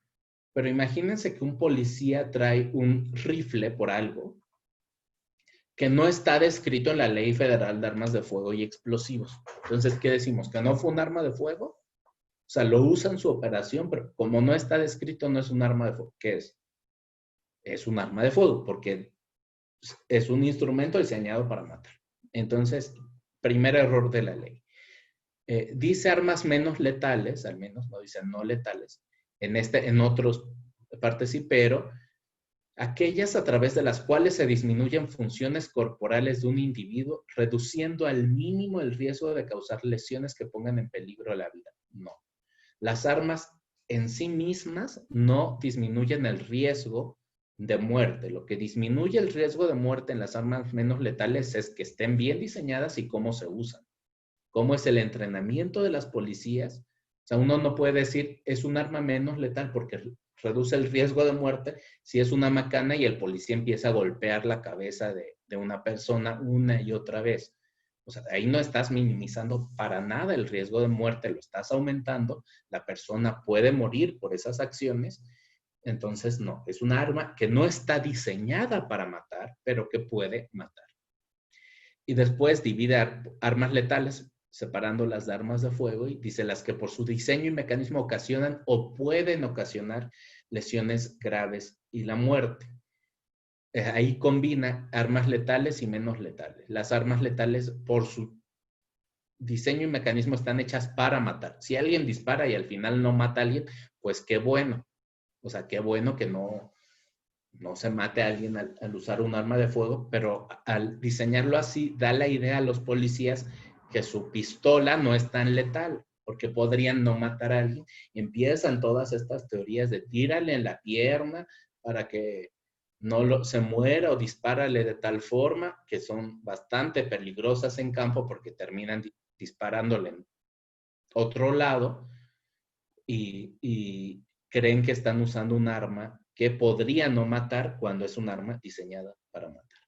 S2: pero imagínense que un policía trae un rifle por algo que no está descrito en la Ley Federal de Armas de Fuego y Explosivos. Entonces, ¿qué decimos? ¿Que no fue un arma de fuego? O sea, lo usa en su operación, pero como no está descrito, no es un arma de fuego. ¿Qué es? Es un arma de fuego, porque es un instrumento diseñado para matar. Entonces, primer error de la ley. Dice armas menos letales, al menos no dice no letales, en otras partes sí, pero aquellas a través de las cuales se disminuyen funciones corporales de un individuo, reduciendo al mínimo el riesgo de causar lesiones que pongan en peligro la vida. No. Las armas en sí mismas no disminuyen el riesgo de muerte. Lo que disminuye el riesgo de muerte en las armas menos letales es que estén bien diseñadas y cómo se usan. Cómo es el entrenamiento de las policías. O sea, uno no puede decir es un arma menos letal porque reduce el riesgo de muerte si es una macana y el policía empieza a golpear la cabeza de una persona una y otra vez. O sea, ahí no estás minimizando para nada el riesgo de muerte, lo estás aumentando. La persona puede morir por esas acciones. Entonces, no, es un arma que no está diseñada para matar, pero que puede matar. Y después divide armas letales, separándolas de armas de fuego, y dice las que por su diseño y mecanismo ocasionan o pueden ocasionar lesiones graves y la muerte. Ahí combina armas letales y menos letales. Las armas letales, por su diseño y mecanismo, están hechas para matar. Si alguien dispara y al final no mata a alguien, pues qué bueno. O sea, qué bueno que no se mate a alguien al usar un arma de fuego, pero al diseñarlo así, da la idea a los policías que su pistola no es tan letal, porque podrían no matar a alguien. Y empiezan todas estas teorías de tírale en la pierna para que no se muera o dispárale de tal forma, que son bastante peligrosas en campo porque terminan disparándole en otro lado y creen que están usando un arma que podría no matar cuando es un arma diseñada para matar.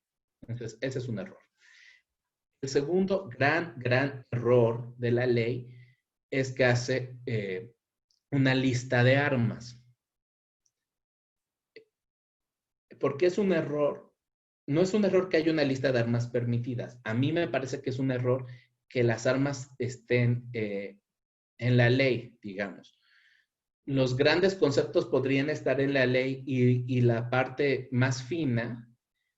S2: Entonces, ese es un error. El segundo gran error de la ley es que hace una lista de armas. ¿Por qué es un error? No es un error que haya una lista de armas permitidas. A mí me parece que es un error que las armas estén en la ley, digamos. Los grandes conceptos podrían estar en la ley y la parte más fina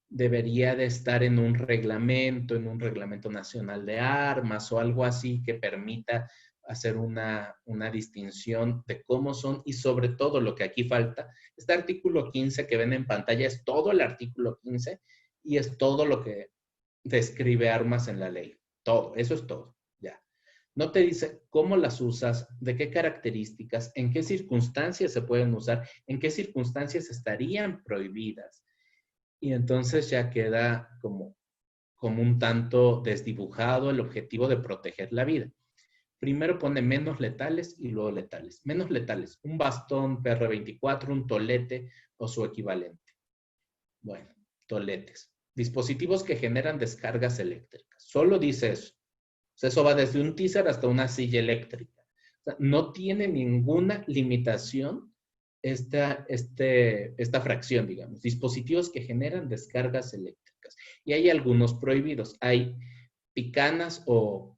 S2: debería de estar en un reglamento nacional de armas o algo así que permita hacer una distinción de cómo son y sobre todo lo que aquí falta. Este artículo 15 que ven en pantalla es todo el artículo 15 y es todo lo que describe armas en la ley. Todo, eso es todo. Ya. No te dice cómo las usas, de qué características, en qué circunstancias se pueden usar, en qué circunstancias estarían prohibidas. Y entonces ya queda como un tanto desdibujado el objetivo de proteger la vida. Primero pone menos letales y luego letales. Menos letales, un bastón PR24, un tolete o su equivalente. Bueno, toletes. Dispositivos que generan descargas eléctricas. Solo dice eso. O sea, eso va desde un teaser hasta una silla eléctrica. O sea, no tiene ninguna limitación esta fracción, digamos. Dispositivos que generan descargas eléctricas. Y hay algunos prohibidos. Hay picanas o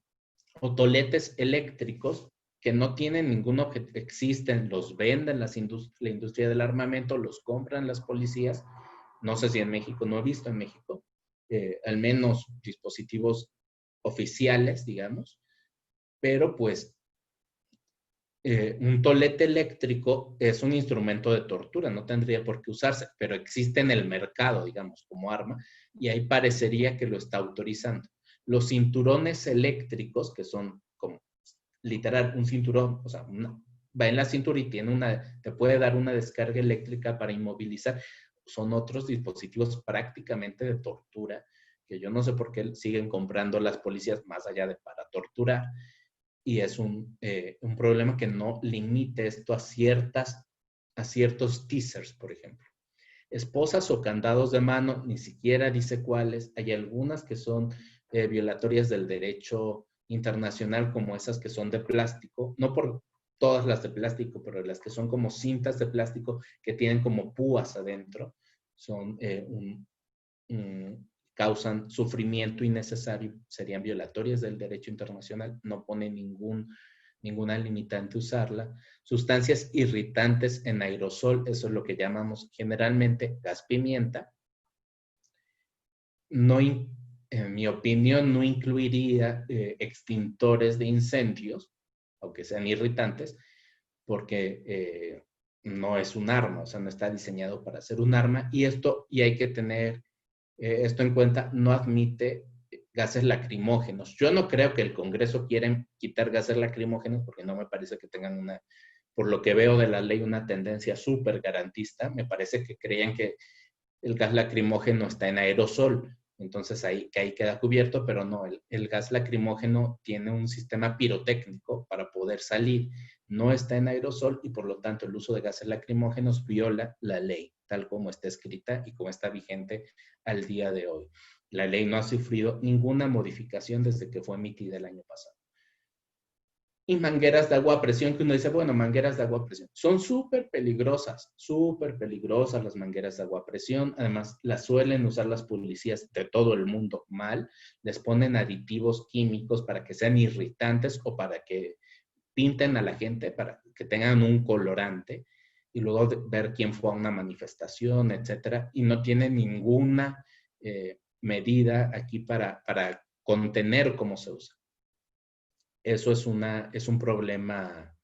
S2: toletes eléctricos que no tienen ningún objetivo. Existen, los venden la industria del armamento, los compran las policías. No sé si en México, no he visto en México, al menos dispositivos oficiales, digamos, pero pues un tolete eléctrico es un instrumento de tortura, no tendría por qué usarse, pero existe en el mercado, digamos, como arma, y ahí parecería que lo está autorizando. Los cinturones eléctricos, que son como literal un cinturón, o sea, va en la cintura y te puede dar una descarga eléctrica para inmovilizar, son otros dispositivos prácticamente de tortura, que yo no sé por qué siguen comprando las policías más allá de para torturar, y es un problema que no limite esto a ciertos teasers, por ejemplo. Esposas o candados de mano, ni siquiera dice cuáles. Hay algunas que son violatorias del derecho internacional, como esas que son de plástico, no por todas las de plástico, pero las que son como cintas de plástico que tienen como púas adentro, son causan sufrimiento innecesario, serían violatorias del derecho internacional, no pone ninguna limitante usarla. Sustancias irritantes en aerosol, eso es lo que llamamos generalmente gas pimienta. No, en mi opinión, no incluiría extintores de incendios, aunque sean irritantes, porque no es un arma, o sea, no está diseñado para ser un arma, y hay que tener esto en cuenta, no admite gases lacrimógenos. Yo no creo que el Congreso quiera quitar gases lacrimógenos porque no me parece que tengan por lo que veo de la ley, una tendencia súper garantista. Me parece que creían que el gas lacrimógeno está en aerosol, entonces ahí queda cubierto, pero no, el gas lacrimógeno tiene un sistema pirotécnico para poder salir, no está en aerosol y por lo tanto el uso de gases lacrimógenos viola la ley, tal como está escrita y como está vigente al día de hoy. La ley no ha sufrido ninguna modificación desde que fue emitida el año pasado. Y mangueras de agua a presión, que uno dice, bueno, mangueras de agua a presión. Son súper peligrosas las mangueras de agua a presión. Además, las suelen usar las policías de todo el mundo mal. Les ponen aditivos químicos para que sean irritantes o para que pinten a la gente, para que tengan un colorante. Y luego ver quién fue a una manifestación, etcétera. Y no tiene ninguna medida aquí para contener cómo se usa. Eso es un problema,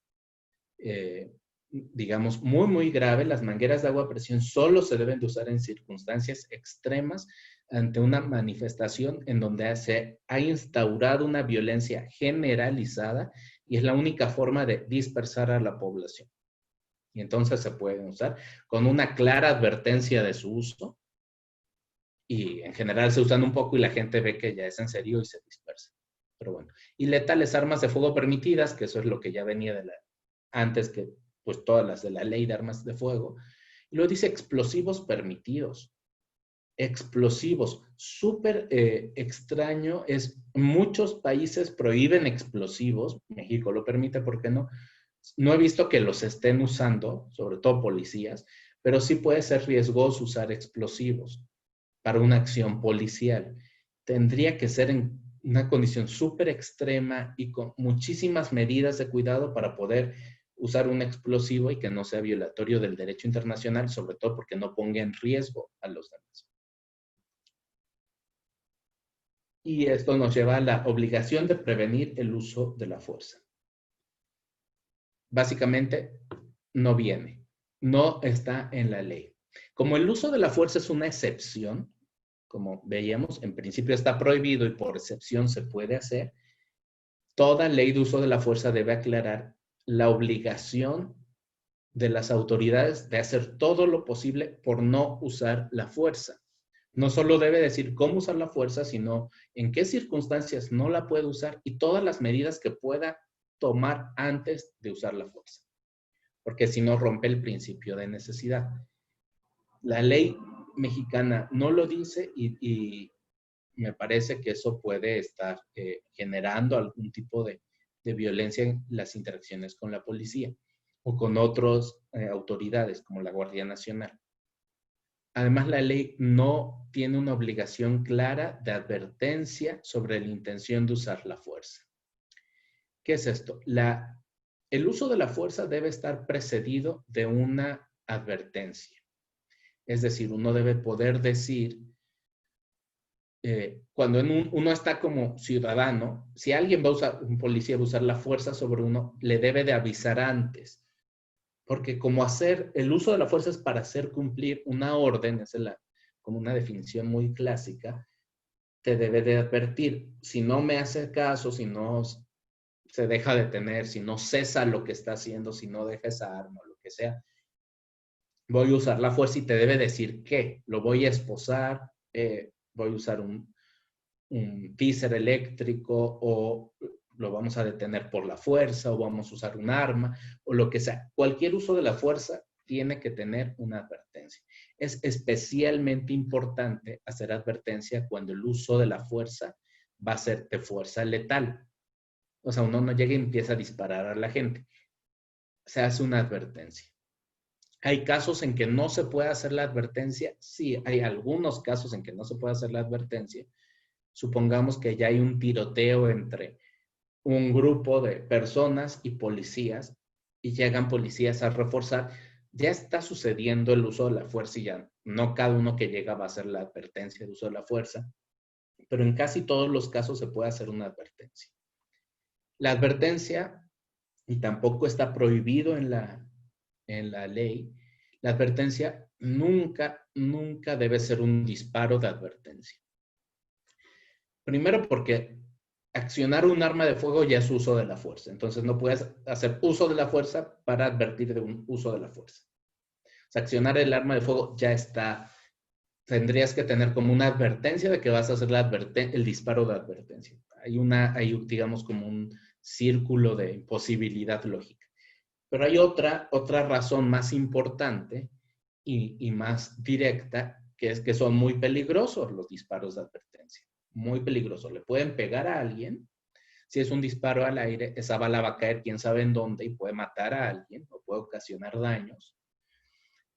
S2: digamos, muy, muy grave. Las mangueras de agua a presión solo se deben de usar en circunstancias extremas ante una manifestación en donde se ha instaurado una violencia generalizada y es la única forma de dispersar a la población. Y entonces se pueden usar con una clara advertencia de su uso y en general se usan un poco y la gente ve que ya es en serio y se dispersa. Pero bueno, y letales, armas de fuego permitidas, que eso es lo que ya venía antes que pues todas las de la ley de armas de fuego. Y luego dice explosivos permitidos. Explosivos, súper extraño, muchos países prohíben explosivos, México lo permite, ¿por qué no? No he visto que los estén usando, sobre todo policías, pero sí puede ser riesgoso usar explosivos para una acción policial. Tendría que ser en una condición súper extrema y con muchísimas medidas de cuidado para poder usar un explosivo y que no sea violatorio del derecho internacional, sobre todo porque no ponga en riesgo a los demás. Y esto nos lleva a la obligación de prevenir el uso de la fuerza. Básicamente, no viene, no está en la ley. Como el uso de la fuerza es una excepción, como veíamos, en principio está prohibido y por excepción se puede hacer, toda ley de uso de la fuerza debe aclarar la obligación de las autoridades de hacer todo lo posible por no usar la fuerza. No solo debe decir cómo usar la fuerza, sino en qué circunstancias no la puede usar y todas las medidas que pueda tomar antes de usar la fuerza. Porque si no, rompe el principio de necesidad. La ley mexicana no lo dice y me parece que eso puede estar generando algún tipo de violencia en las interacciones con la policía o con otras autoridades como la Guardia Nacional. Además, la ley no tiene una obligación clara de advertencia sobre la intención de usar la fuerza. ¿Qué es esto? El uso de la fuerza debe estar precedido de una advertencia. Es decir, uno debe poder decir, cuando uno está como ciudadano, si alguien va a usar, un policía va a usar la fuerza sobre uno, le debe de avisar antes. Porque como el uso de la fuerza es para hacer cumplir una orden, es como una definición muy clásica, te debe de advertir, si no me hace caso, si no se deja detener, si no cesa lo que está haciendo, si no deja esa arma, lo que sea, voy a usar la fuerza y te debe decir qué, lo voy a esposar, voy a usar un teaser eléctrico o lo vamos a detener por la fuerza o vamos a usar un arma o lo que sea. Cualquier uso de la fuerza tiene que tener una advertencia. Es especialmente importante hacer advertencia cuando el uso de la fuerza va a ser de fuerza letal. O sea, uno no llega y empieza a disparar a la gente. Se hace una advertencia. ¿Hay casos en que no se puede hacer la advertencia? Sí, hay algunos casos en que no se puede hacer la advertencia. Supongamos que ya hay un tiroteo entre un grupo de personas y policías y llegan policías a reforzar. Ya está sucediendo el uso de la fuerza y ya no cada uno que llega va a hacer la advertencia de uso de la fuerza, pero en casi todos los casos se puede hacer una advertencia. La advertencia, y tampoco está prohibido en la ley, la advertencia nunca debe ser un disparo de advertencia. Primero porque accionar un arma de fuego ya es uso de la fuerza. Entonces no puedes hacer uso de la fuerza para advertir de un uso de la fuerza. O sea, accionar el arma de fuego ya está. Tendrías que tener como una advertencia de que vas a hacer el disparo de advertencia. Hay, digamos, como un círculo de imposibilidad lógica. Pero hay otra razón más importante y más directa, que es que son muy peligrosos los disparos de advertencia. Muy peligrosos. Le pueden pegar a alguien. Si es un disparo al aire, esa bala va a caer quién sabe en dónde y puede matar a alguien o puede ocasionar daños.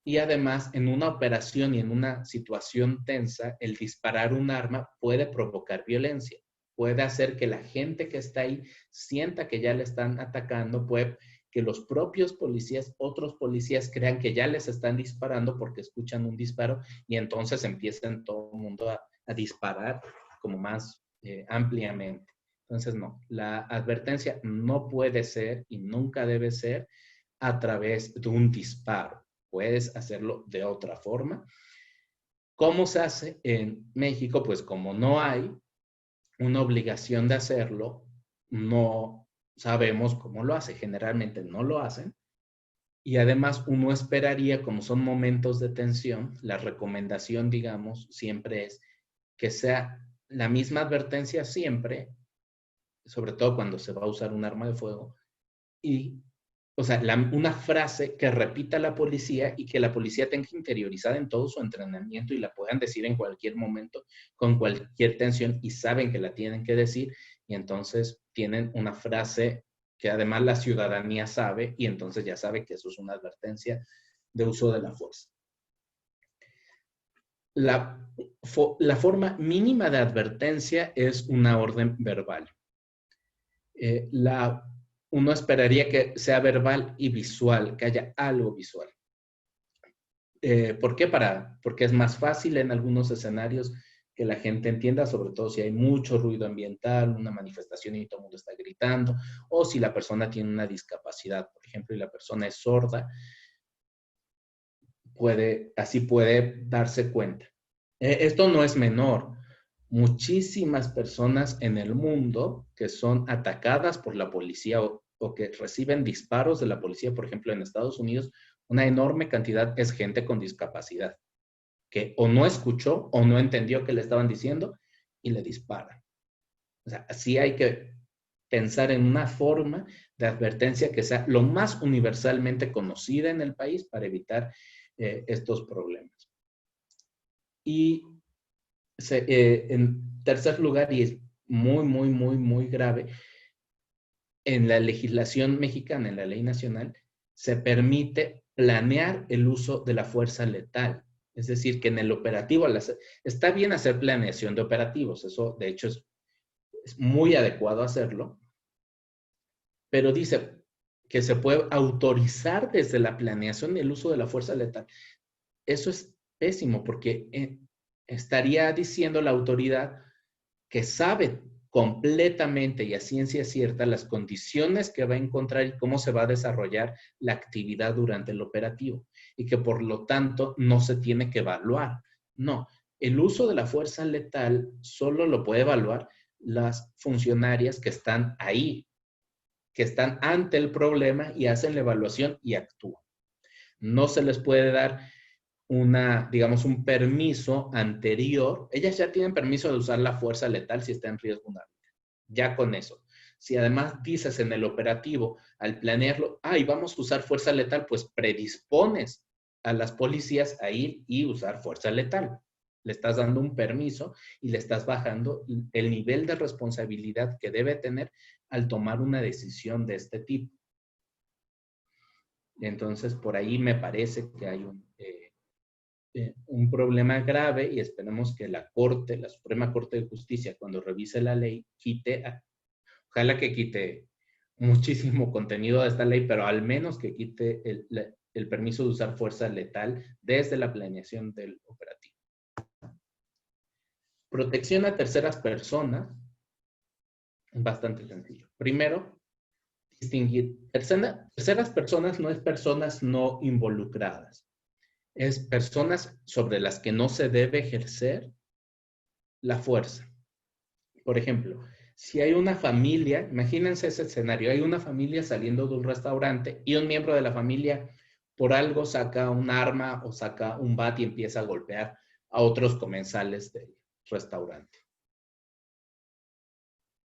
S2: Y además, en una operación y en una situación tensa, el disparar un arma puede provocar violencia. Puede hacer que la gente que está ahí sienta que ya le están atacando, puede que los propios policías, otros policías crean que ya les están disparando porque escuchan un disparo y entonces empiezan todo el mundo a disparar como más ampliamente. Entonces, no, la advertencia no puede ser y nunca debe ser a través de un disparo. Puedes hacerlo de otra forma. ¿Cómo se hace en México? Pues como no hay una obligación de hacerlo, no sabemos cómo lo hace. Generalmente no lo hacen. Y además uno esperaría, como son momentos de tensión, la recomendación, digamos, siempre es que sea la misma advertencia siempre, sobre todo cuando se va a usar un arma de fuego, y, o sea, una frase que repita la policía y que la policía tenga interiorizada en todo su entrenamiento y la puedan decir en cualquier momento, con cualquier tensión, y saben que la tienen que decir, y entonces tienen una frase que además la ciudadanía sabe, y entonces ya sabe que eso es una advertencia de uso de la fuerza. La forma mínima de advertencia es una orden verbal. uno esperaría que sea verbal y visual, que haya algo visual. ¿Por qué? Porque es más fácil en algunos escenarios que la gente entienda, sobre todo si hay mucho ruido ambiental, una manifestación y todo el mundo está gritando, o si la persona tiene una discapacidad, por ejemplo, y la persona es sorda, así puede darse cuenta. Esto no es menor. Muchísimas personas en el mundo que son atacadas por la policía o que reciben disparos de la policía, por ejemplo, en Estados Unidos, una enorme cantidad es gente con discapacidad, que o no escuchó o no entendió qué le estaban diciendo y le disparan. O sea, sí hay que pensar en una forma de advertencia que sea lo más universalmente conocida en el país para evitar estos problemas. Y en tercer lugar, y es muy grave, en la legislación mexicana, en la ley nacional, se permite planear el uso de la fuerza letal. Es decir, que en el operativo, está bien hacer planeación de operativos, eso de hecho es muy adecuado hacerlo, pero dice que se puede autorizar desde la planeación el uso de la fuerza letal. Eso es pésimo porque estaría diciendo la autoridad que sabe completamente y a ciencia cierta las condiciones que va a encontrar y cómo se va a desarrollar la actividad durante el operativo y que por lo tanto no se tiene que evaluar. No, el uso de la fuerza letal solo lo puede evaluar las funcionarias que están ahí, que están ante el problema y hacen la evaluación y actúan. No se les puede dar digamos, un permiso anterior. Ellas ya tienen permiso de usar la fuerza letal si está en riesgo una vida. Ya con eso. Si además dices en el operativo, al planearlo, vamos a usar fuerza letal, pues predispones a las policías a ir y usar fuerza letal. Le estás dando un permiso y le estás bajando el nivel de responsabilidad que debe tener al tomar una decisión de este tipo. Entonces, por ahí me parece que hay un problema grave y esperemos que la Suprema Corte de Justicia, cuando revise la ley, ojalá que quite muchísimo contenido de esta ley, pero al menos que quite el permiso de usar fuerza letal desde la planeación del operativo. Protección a terceras personas, bastante sencillo. Primero, distinguir. Terceras personas no es personas no involucradas. Es personas sobre las que no se debe ejercer la fuerza. Por ejemplo, si hay una familia, imagínense ese escenario, hay una familia saliendo de un restaurante y un miembro de la familia por algo saca un arma o saca un bat y empieza a golpear a otros comensales del restaurante.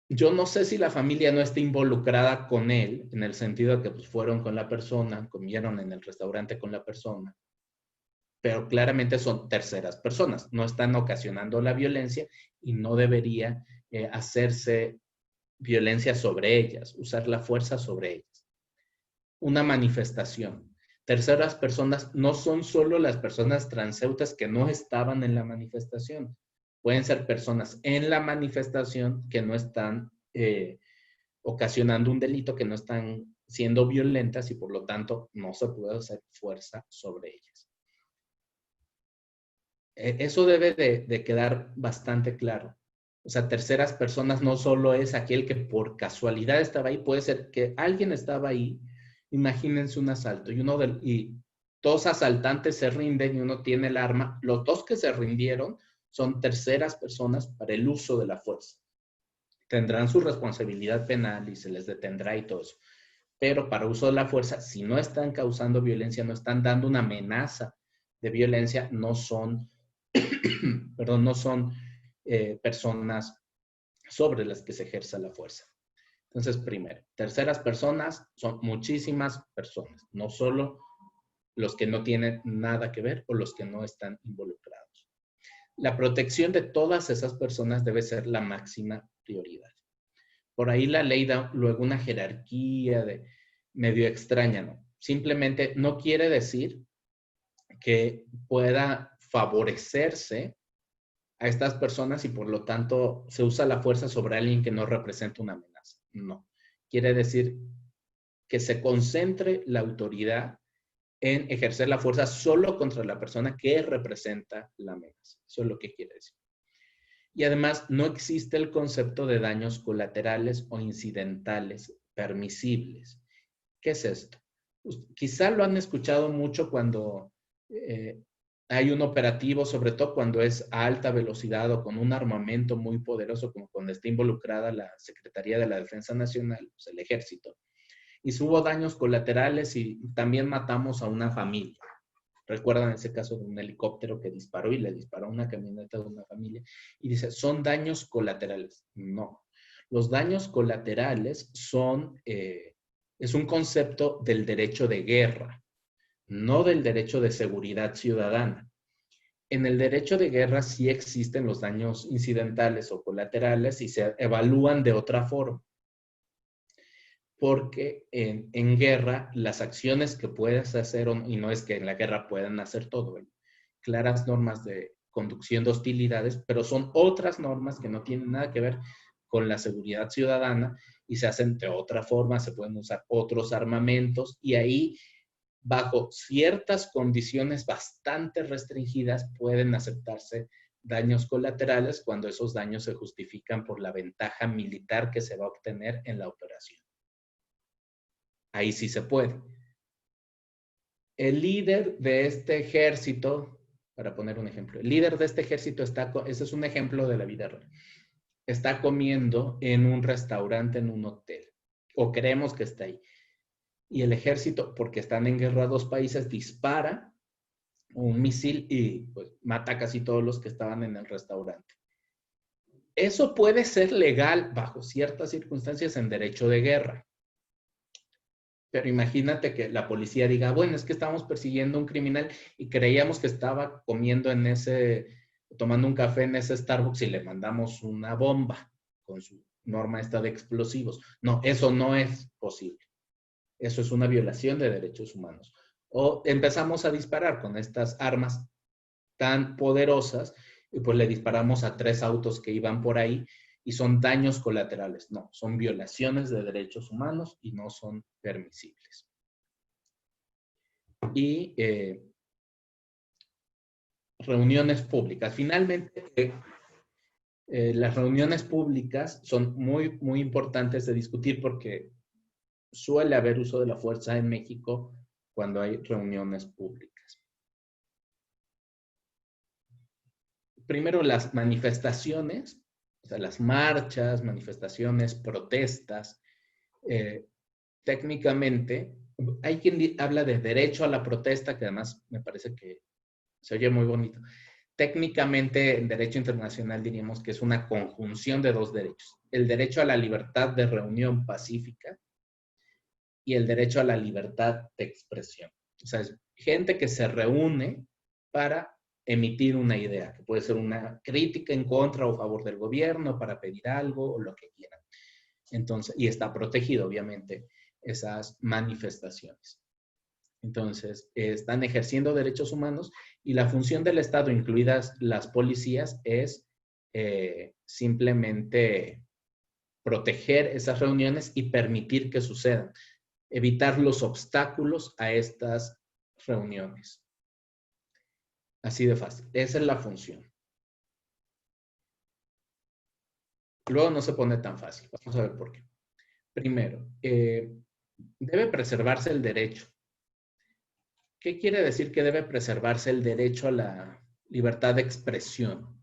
S2: Yo no sé si la familia no está involucrada con él, en el sentido de que pues, fueron con la persona, comieron en el restaurante con la persona, pero claramente son terceras personas, no están ocasionando la violencia y no debería hacerse violencia sobre ellas, usar la fuerza sobre ellas. Una manifestación. Terceras personas no son solo las personas transeúntes que no estaban en la manifestación. Pueden ser personas en la manifestación que no están ocasionando un delito, que no están siendo violentas y por lo tanto no se puede hacer fuerza sobre ellas. Eso debe de quedar bastante claro. O sea, terceras personas no solo es aquel que por casualidad estaba ahí, puede ser que alguien estaba ahí. Imagínense un asalto y dos asaltantes se rinden y uno tiene el arma. Los dos que se rindieron son terceras personas para el uso de la fuerza. Tendrán su responsabilidad penal y se les detendrá y todo eso. Pero para uso de la fuerza, si no están causando violencia, no están dando una amenaza de violencia, no son personas sobre las que se ejerza la fuerza. Entonces, primero, terceras personas son muchísimas personas, no solo los que no tienen nada que ver o los que no están involucrados. La protección de todas esas personas debe ser la máxima prioridad. Por ahí la ley da luego una jerarquía medio extraña, ¿no? Simplemente no quiere decir que pueda favorecerse a estas personas y por lo tanto se usa la fuerza sobre alguien que no representa una amenaza. No. Quiere decir que se concentre la autoridad en ejercer la fuerza solo contra la persona que representa la amenaza. Eso es lo que quiere decir. Y además no existe el concepto de daños colaterales o incidentales permisibles. ¿Qué es esto? Pues, quizá lo han escuchado mucho cuando hay un operativo, sobre todo cuando es a alta velocidad o con un armamento muy poderoso, como cuando está involucrada la Secretaría de la Defensa Nacional, pues el Ejército. Y hubo daños colaterales y también matamos a una familia. Recuerdan ese caso de un helicóptero que disparó y le disparó a una camioneta de una familia. Y dice, son daños colaterales. No. Los daños colaterales es un concepto del derecho de guerra, no del derecho de seguridad ciudadana. En el derecho de guerra sí existen los daños incidentales o colaterales y se evalúan de otra forma. Porque en guerra las acciones que puedes hacer, y no es que en la guerra puedan hacer todo, claras normas de conducción de hostilidades, pero son otras normas que no tienen nada que ver con la seguridad ciudadana y se hacen de otra forma, se pueden usar otros armamentos y ahí, bajo ciertas condiciones bastante restringidas, pueden aceptarse daños colaterales cuando esos daños se justifican por la ventaja militar que se va a obtener en la operación. Ahí sí se puede. El líder de este ejército, para poner un ejemplo, el líder de este ejército ese es un ejemplo de la vida real, está comiendo en un restaurante, en un hotel, o creemos que está ahí. Y el ejército, porque están en guerra dos países, dispara un misil y pues, mata a casi todos los que estaban en el restaurante. Eso puede ser legal bajo ciertas circunstancias en derecho de guerra. Pero imagínate que la policía diga, bueno, es que estábamos persiguiendo a un criminal y creíamos que estaba comiendo tomando un café en ese Starbucks y le mandamos una bomba con su norma esta de explosivos. No, eso no es posible. Eso es una violación de derechos humanos. O empezamos a disparar con estas armas tan poderosas y pues le disparamos a 3 autos que iban por ahí y son daños colaterales. No, son violaciones de derechos humanos y no son permisibles. Y reuniones públicas. Finalmente, las reuniones públicas son muy, muy importantes de discutir porque suele haber uso de la fuerza en México cuando hay reuniones públicas. Primero, las manifestaciones, o sea, las marchas, manifestaciones, protestas. Técnicamente, hay quien habla de derecho a la protesta, que además me parece que se oye muy bonito. Técnicamente, en derecho internacional diríamos que es una conjunción de dos derechos. El derecho a la libertad de reunión pacífica y el derecho a la libertad de expresión. O sea, es gente que se reúne para emitir una idea, que puede ser una crítica en contra o a favor del gobierno, para pedir algo o lo que quieran. Entonces, y está protegido, obviamente, esas manifestaciones. Entonces, están ejerciendo derechos humanos y la función del Estado, incluidas las policías, es simplemente proteger esas reuniones y permitir que sucedan, evitar los obstáculos a estas reuniones. Así de fácil. Esa es la función. Luego no se pone tan fácil. Vamos a ver por qué. Primero, debe preservarse el derecho. ¿Qué quiere decir que debe preservarse el derecho a la libertad de expresión?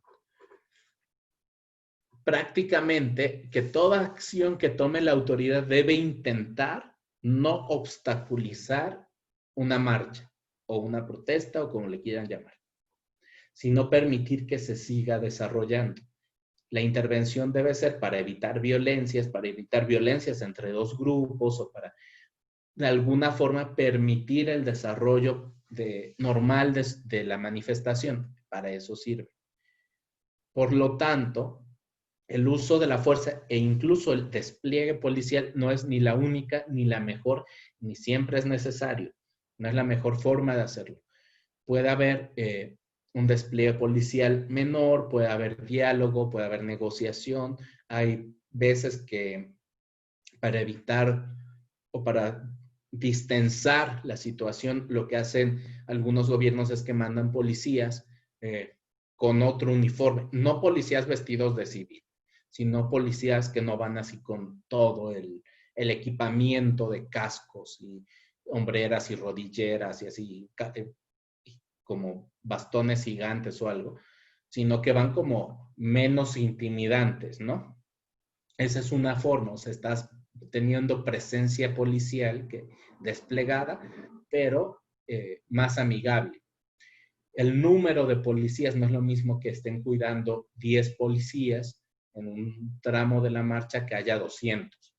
S2: Prácticamente que toda acción que tome la autoridad debe intentar no obstaculizar una marcha o una protesta o como le quieran llamar, sino permitir que se siga desarrollando. La intervención debe ser para evitar violencias entre dos grupos o para de alguna forma permitir el desarrollo normal de la manifestación. Para eso sirve. Por lo tanto, el uso de la fuerza e incluso el despliegue policial no es ni la única, ni la mejor, ni siempre es necesario. No es la mejor forma de hacerlo. Puede haber un despliegue policial menor, puede haber diálogo, puede haber negociación. Hay veces que para evitar o para distensar la situación, lo que hacen algunos gobiernos es que mandan policías con otro uniforme, no policías vestidos de civil, sino policías que no van así con todo el equipamiento de cascos y hombreras y rodilleras y así como bastones gigantes o algo, sino que van como menos intimidantes, ¿no? Esa es una forma, o sea, estás teniendo presencia policial desplegada, pero más amigable. El número de policías no es lo mismo que estén cuidando 10 policías en un tramo de la marcha que haya 200.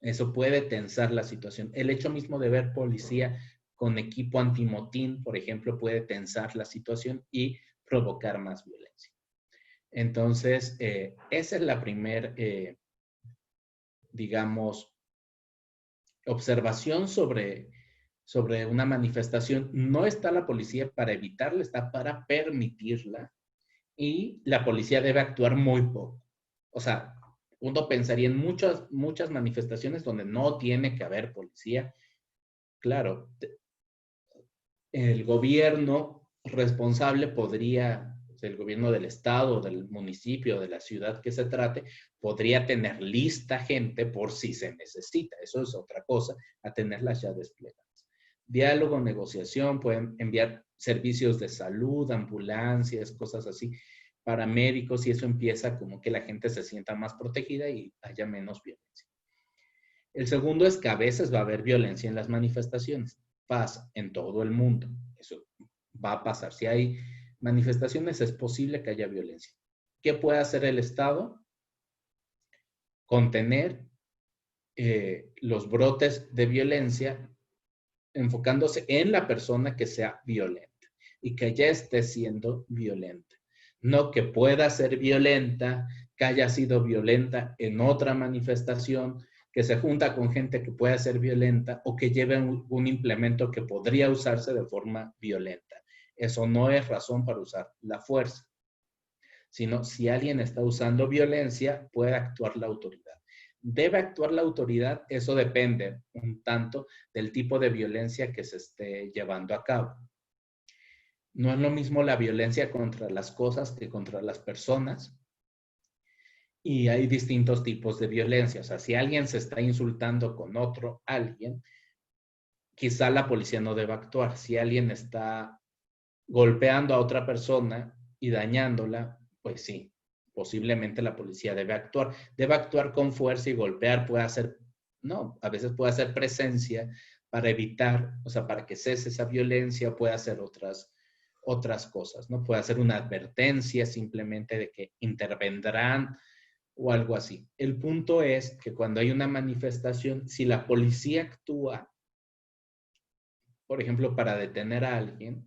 S2: Eso puede tensar la situación. El hecho mismo de ver policía con equipo antimotín, por ejemplo, puede tensar la situación y provocar más violencia. Entonces, esa es la primera, digamos, observación sobre una manifestación. No está la policía para evitarla, está para permitirla, y la policía debe actuar muy poco. O sea, uno pensaría en muchas manifestaciones donde no tiene que haber policía. Claro, el gobierno responsable podría, el gobierno del estado, del municipio, de la ciudad que se trate, podría tener lista gente por si se necesita. Eso es otra cosa, a tenerlas ya desplegadas. Diálogo, negociación, pueden enviar servicios de salud, ambulancias, cosas así, paramédicos, y eso empieza como que la gente se sienta más protegida y haya menos violencia. El segundo es que a veces va a haber violencia en las manifestaciones. Pasa en todo el mundo. Eso va a pasar. Si hay manifestaciones, es posible que haya violencia. ¿Qué puede hacer el Estado? Contener los brotes de violencia enfocándose en la persona que sea violenta y que ya esté siendo violenta. No que pueda ser violenta, que haya sido violenta en otra manifestación, que se junta con gente que pueda ser violenta o que lleve un implemento que podría usarse de forma violenta. Eso no es razón para usar la fuerza, sino si alguien está usando violencia, puede actuar la autoridad. ¿Debe actuar la autoridad? Eso depende un tanto del tipo de violencia que se esté llevando a cabo. No es lo mismo la violencia contra las cosas que contra las personas. Y hay distintos tipos de violencia. O sea, si alguien se está insultando con otro alguien, quizá la policía no deba actuar. Si alguien está golpeando a otra persona y dañándola, pues sí, posiblemente la policía debe actuar. Debe actuar con fuerza y golpear puede hacer, no, a veces puede hacer presencia para evitar, o sea, para que cese esa violencia, puede hacer otras cosas, ¿no? Puede hacer una advertencia simplemente de que intervendrán o algo así. El punto es que cuando hay una manifestación, si la policía actúa, por ejemplo, para detener a alguien,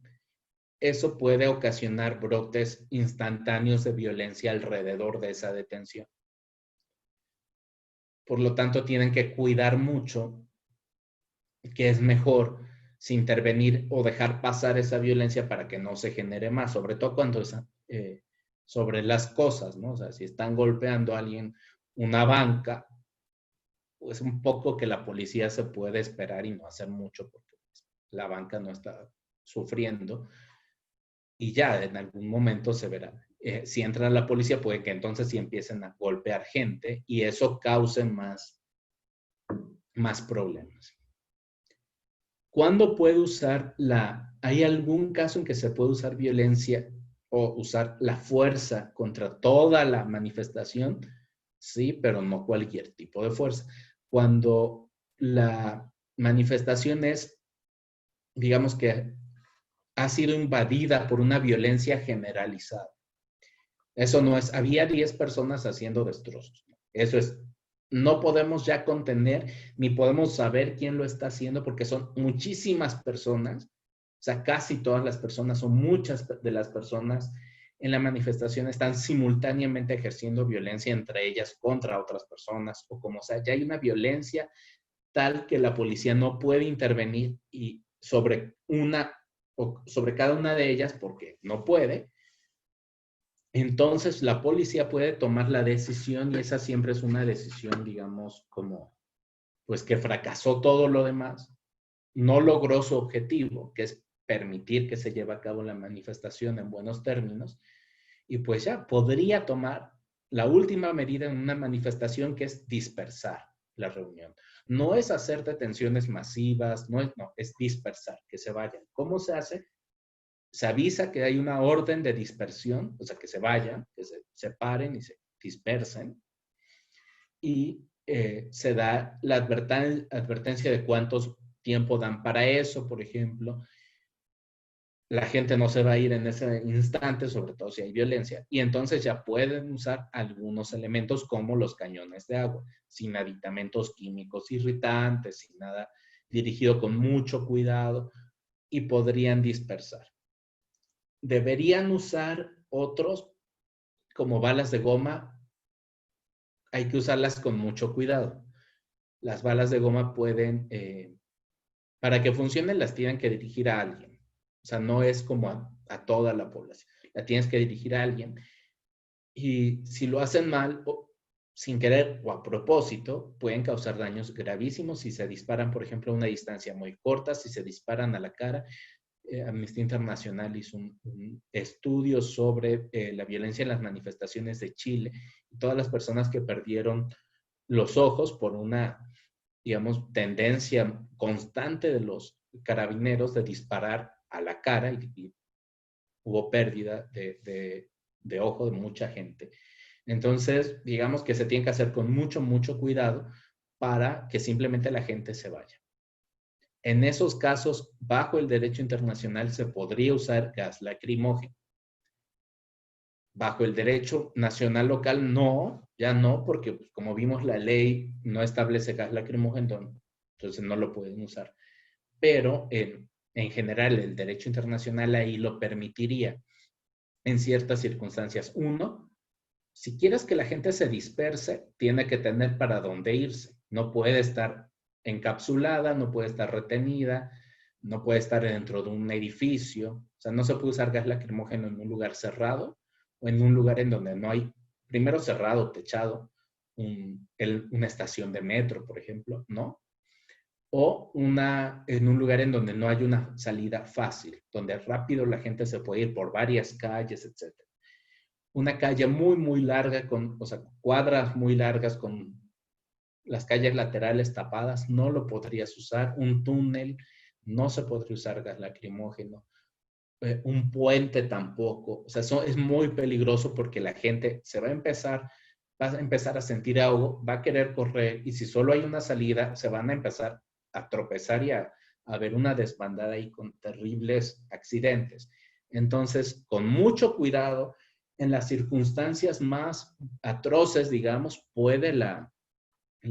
S2: eso puede ocasionar brotes instantáneos de violencia alrededor de esa detención. Por lo tanto, tienen que cuidar mucho que es mejor si intervenir o dejar pasar esa violencia para que no se genere más, sobre todo cuando es sobre las cosas, ¿no? O sea, si están golpeando a alguien una banca, pues un poco que la policía se puede esperar y no hacer mucho porque la banca no está sufriendo. Y ya en algún momento se verá. Si entra la policía, puede que entonces sí empiecen a golpear gente y eso cause más problemas. ¿Cuándo puede usar hay algún caso en que se puede usar violencia o usar la fuerza contra toda la manifestación? Sí, pero no cualquier tipo de fuerza. Cuando la manifestación es, digamos que ha sido invadida por una violencia generalizada. Eso no es, había 10 personas haciendo destrozos. Eso es, no podemos ya contener ni podemos saber quién lo está haciendo porque son muchísimas personas, o sea, casi todas las personas, o muchas de las personas en la manifestación están simultáneamente ejerciendo violencia entre ellas contra otras personas, o como sea, ya hay una violencia tal que la policía no puede intervenir y sobre cada una de ellas porque no puede. Entonces la policía puede tomar la decisión y esa siempre es una decisión, digamos, como pues que fracasó todo lo demás, no logró su objetivo, que es permitir que se lleve a cabo la manifestación en buenos términos, y pues ya podría tomar la última medida en una manifestación, que es dispersar la reunión. No es hacer detenciones masivas, no, es dispersar, que se vayan. ¿Cómo se hace? Se avisa que hay una orden de dispersión, o sea, que se vayan, que se separen y se dispersen, y se da la advertencia de cuánto tiempo dan para eso, por ejemplo. La gente no se va a ir en ese instante, sobre todo si hay violencia, y entonces ya pueden usar algunos elementos como los cañones de agua, sin aditamentos químicos irritantes, sin nada, dirigido con mucho cuidado, y podrían dispersar. Deberían usar otros, como balas de goma. Hay que usarlas con mucho cuidado. Las balas de goma pueden, para que funcionen, las tienen que dirigir a alguien. O sea, no es como a toda la población. La tienes que dirigir a alguien. Y si lo hacen mal, o sin querer o a propósito, pueden causar daños gravísimos si se disparan, por ejemplo, a una distancia muy corta, si se disparan a la cara. Amnistía Internacional hizo un estudio sobre la violencia en las manifestaciones de Chile y todas las personas que perdieron los ojos por una, digamos, tendencia constante de los carabineros de disparar a la cara, y hubo pérdida de ojo de mucha gente. Entonces, digamos que se tiene que hacer con mucho, mucho cuidado para que simplemente la gente se vaya. En esos casos, bajo el derecho internacional, se podría usar gas lacrimógeno. Bajo el derecho nacional local, no, ya no, porque pues, como vimos, la ley no establece gas lacrimógeno, entonces no lo pueden usar. Pero en general, el derecho internacional ahí lo permitiría en ciertas circunstancias. Uno, si quieres que la gente se disperse, tiene que tener para dónde irse. No puede estar encapsulada, no puede estar retenida, no puede estar dentro de un edificio. O sea, no se puede usar gas lacrimógeno en un lugar cerrado o en un lugar en donde no hay, primero cerrado, techado, una estación de metro, por ejemplo, ¿no? O en un lugar en donde no hay una salida fácil, donde rápido la gente se puede ir por varias calles, etc. Una calle muy, muy larga, o sea, cuadras muy largas con las calles laterales tapadas, no lo podrías usar. Un túnel, no se podría usar gas lacrimógeno. Un puente tampoco. O sea, es muy peligroso porque la gente va a empezar a sentir algo, va a querer correr, y si solo hay una salida, se van a empezar a tropezar y a ver una desbandada ahí con terribles accidentes. Entonces, con mucho cuidado, en las circunstancias más atroces, digamos, puede la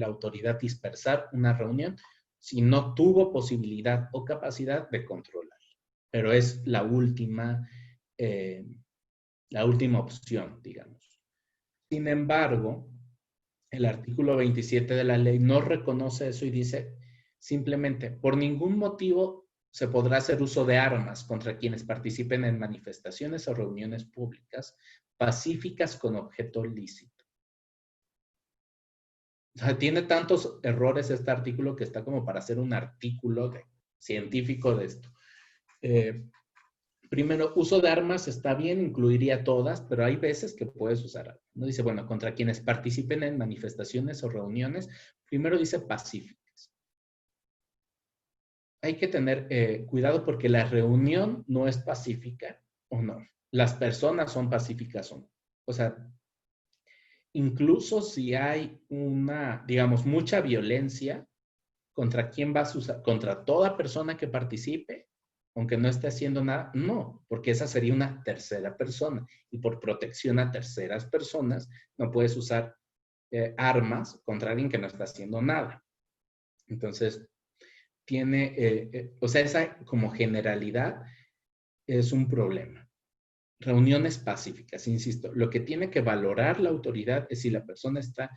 S2: autoridad dispersar una reunión si no tuvo posibilidad o capacidad de controlar. Pero es la última opción, digamos. Sin embargo, el artículo 27 de la ley no reconoce eso y dice simplemente, por ningún motivo se podrá hacer uso de armas contra quienes participen en manifestaciones o reuniones públicas pacíficas con objeto lícito. O sea, tiene tantos errores este artículo que está como para hacer un artículo científico de esto. Primero, uso de armas está bien, incluiría todas, pero hay veces que puedes usar armas. No dice, bueno, contra quienes participen en manifestaciones o reuniones, primero dice pacíficas. Hay que tener cuidado porque la reunión no es pacífica o no. Las personas son pacíficas o no. O sea, incluso si hay digamos, mucha violencia, ¿contra quién vas a usar? ¿Contra toda persona que participe? Aunque no esté haciendo nada, no, porque esa sería una tercera persona. Y por protección a terceras personas, no puedes usar armas contra alguien que no está haciendo nada. Entonces, o sea, esa como generalidad es un problema. Reuniones pacíficas, insisto, lo que tiene que valorar la autoridad es si la persona está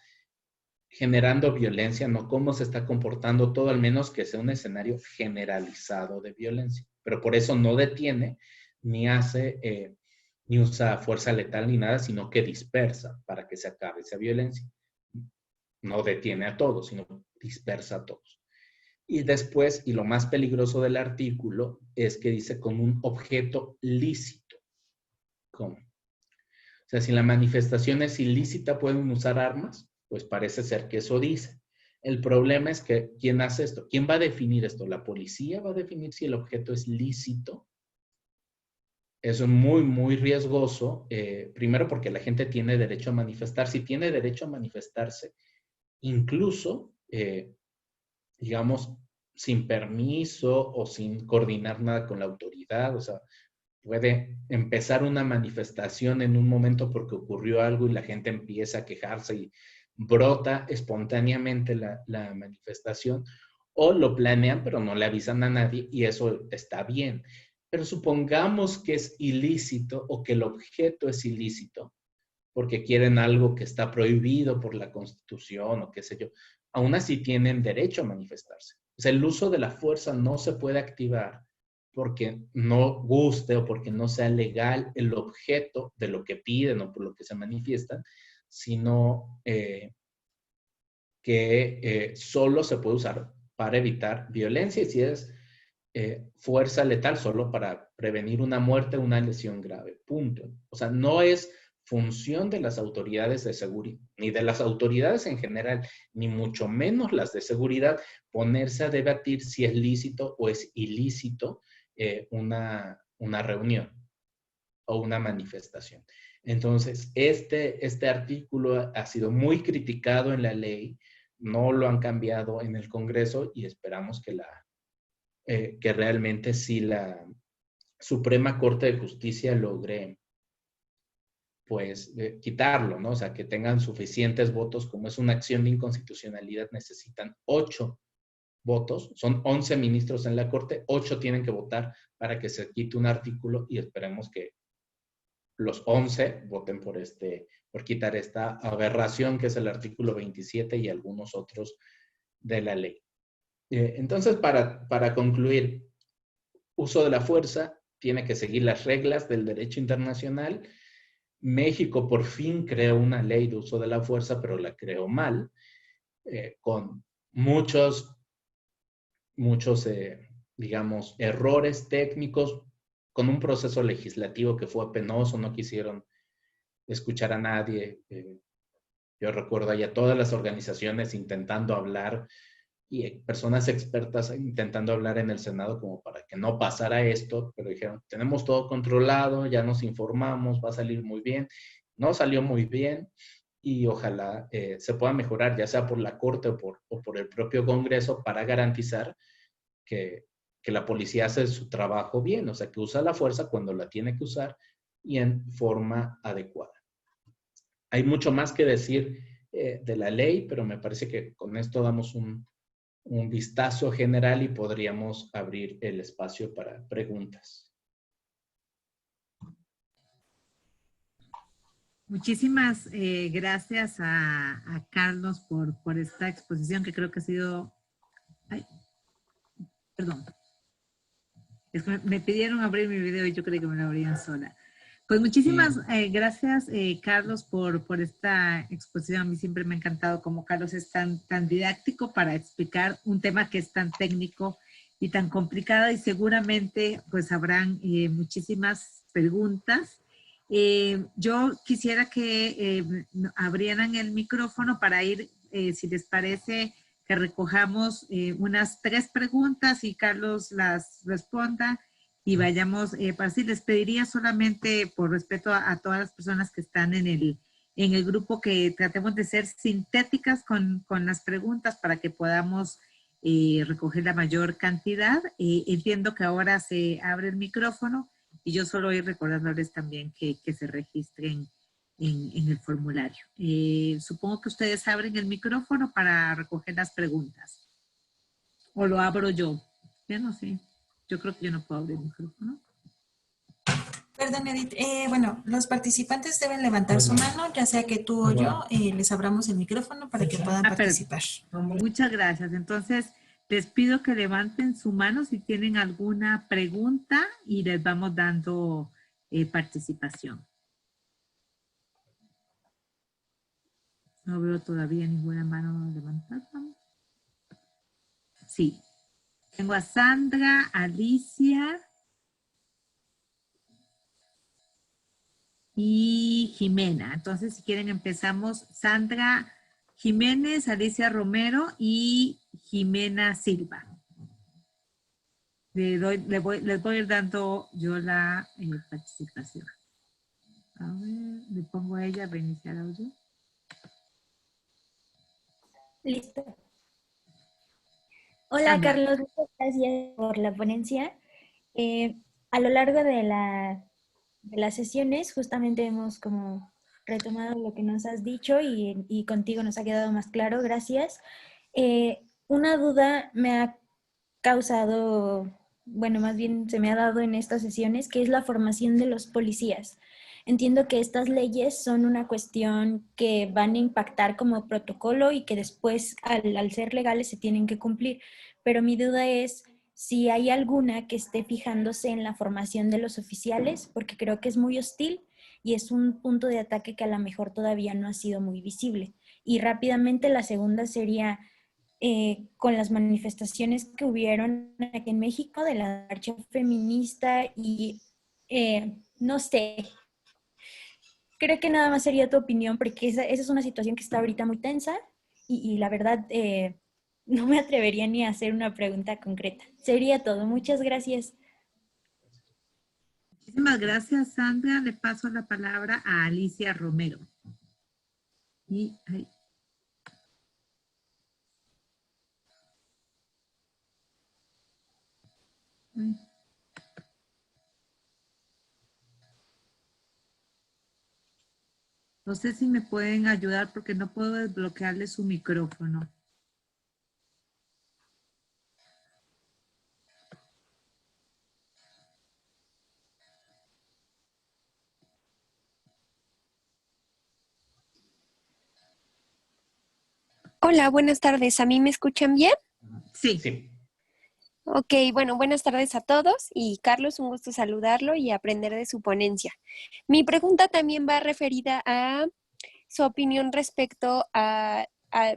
S2: generando violencia, no cómo se está comportando, todo al menos que sea un escenario generalizado de violencia. Pero por eso no detiene, ni ni usa fuerza letal ni nada, sino que dispersa para que se acabe esa violencia. No detiene a todos, sino dispersa a todos. Y después, y lo más peligroso del artículo, es que dice con un objeto lícito. ¿Cómo? O sea, si la manifestación es ilícita, ¿pueden usar armas? Pues parece ser que eso dice. El problema es que, ¿quién hace esto? ¿Quién va a definir esto? ¿La policía va a definir si el objeto es lícito? Eso es muy, muy riesgoso. Primero porque la gente tiene derecho a manifestarse. Si tiene derecho a manifestarse, incluso, digamos, sin permiso o sin coordinar nada con la autoridad. O sea, puede empezar una manifestación en un momento porque ocurrió algo y la gente empieza a quejarse y brota espontáneamente la manifestación, o lo planean pero no le avisan a nadie y eso está bien. Pero supongamos que es ilícito o que el objeto es ilícito porque quieren algo que está prohibido por la Constitución o qué sé yo. Aún así tienen derecho a manifestarse. O sea, el uso de la fuerza no se puede activar porque no guste o porque no sea legal el objeto de lo que piden o por lo que se manifiestan, sino que solo se puede usar para evitar violencia y si es fuerza letal solo para prevenir una muerte o una lesión grave. Punto. O sea, no es función de las autoridades de seguridad, ni de las autoridades en general, ni mucho menos las de seguridad, ponerse a debatir si es lícito o es ilícito una reunión o una manifestación. Entonces, este artículo ha sido muy criticado en la ley, no lo han cambiado en el Congreso y esperamos que realmente sí la Suprema Corte de Justicia logre pues quitarlo, ¿no? O sea, que tengan suficientes votos, como es una acción de inconstitucionalidad, necesitan 8 votos, son 11 ministros en la Corte, 8 tienen que votar para que se quite un artículo y esperemos que los 11 voten por quitar esta aberración que es el artículo 27 y algunos otros de la ley. Entonces, para concluir, uso de la fuerza tiene que seguir las reglas del derecho internacional. México por fin creó una ley de uso de la fuerza, pero la creó mal, con muchos, digamos, errores técnicos, con un proceso legislativo que fue penoso, no quisieron escuchar a nadie. Yo recuerdo allá todas las organizaciones intentando hablar y personas expertas intentando hablar en el Senado como para que no pasara esto, pero dijeron, tenemos todo controlado, ya nos informamos, va a salir muy bien. No salió muy bien y ojalá se pueda mejorar, ya sea por la Corte o por el propio Congreso, para garantizar que la policía hace su trabajo bien, o sea, que usa la fuerza cuando la tiene que usar y en forma adecuada. Hay mucho más que decir de la ley, pero me parece que con esto damos un vistazo general y podríamos abrir el espacio para preguntas.
S1: Muchísimas gracias a Carlos por esta exposición que creo que ha sido... Ay, perdón. Es que me pidieron abrir mi video y yo creí que me lo abrían sola. Pues muchísimas gracias, Carlos, por esta exposición. A mí siempre me ha encantado cómo Carlos es tan didáctico para explicar un tema que es tan técnico y tan complicado y seguramente pues habrán muchísimas preguntas. Yo quisiera que abrieran el micrófono para ir, si les parece, que recojamos unas 3 preguntas y Carlos las responda y vayamos, para así les pediría solamente por respeto a todas las personas que están en el grupo que tratemos de ser sintéticas con las preguntas para que podamos recoger la mayor cantidad. Entiendo que ahora se abre el micrófono y yo solo voy recordándoles también que se registren en el formulario. Supongo que ustedes abren el micrófono para recoger las preguntas. ¿O lo abro yo? Ya no sé. Yo creo que yo no puedo abrir el micrófono.
S3: Perdón, Edith. Bueno, los participantes deben levantar su mano, ya sea que tú o yo, les abramos el micrófono para que puedan participar.
S1: Muchas gracias. Entonces, les pido que levanten su mano si tienen alguna pregunta y les vamos dando participación. No veo todavía ninguna mano levantada. Sí. Tengo a Sandra, Alicia y Jimena. Entonces, si quieren, empezamos. Sandra Jiménez, Alicia Romero y Jimena Silva. Les voy a ir dando yo la participación. A ver, le pongo a ella a reiniciar audio.
S4: Listo. Hola,
S1: Sandra.
S4: Carlos, muchas gracias por la ponencia. A lo largo de las sesiones, justamente hemos como retomado lo que nos has dicho y contigo nos ha quedado más claro, gracias. Una duda me ha causado, bueno, más bien se me ha dado en estas sesiones, que es la formación de los policías. Entiendo que estas leyes son una cuestión que van a impactar como protocolo y que después, al ser legales, se tienen que cumplir. Pero mi duda es si hay alguna que esté fijándose en la formación de los oficiales, porque creo que es muy hostil y es un punto de ataque que a lo mejor todavía no ha sido muy visible. Y rápidamente la segunda sería, con las manifestaciones que hubieron aquí en México de la marcha feminista y no sé, creo que nada más sería tu opinión porque esa es una situación que está ahorita muy tensa y la verdad no me atrevería ni a hacer una pregunta concreta. Sería todo. Muchas gracias.
S1: Muchísimas gracias, Sandra. Le paso la palabra a Alicia Romero. Y, ay. No sé si me pueden ayudar porque no puedo desbloquearle su micrófono.
S5: Hola, buenas tardes. ¿A mí me escuchan bien?
S1: Sí.
S2: Sí.
S5: Ok, bueno, buenas tardes a todos y Carlos, un gusto saludarlo y aprender de su ponencia. Mi pregunta también va referida a su opinión respecto a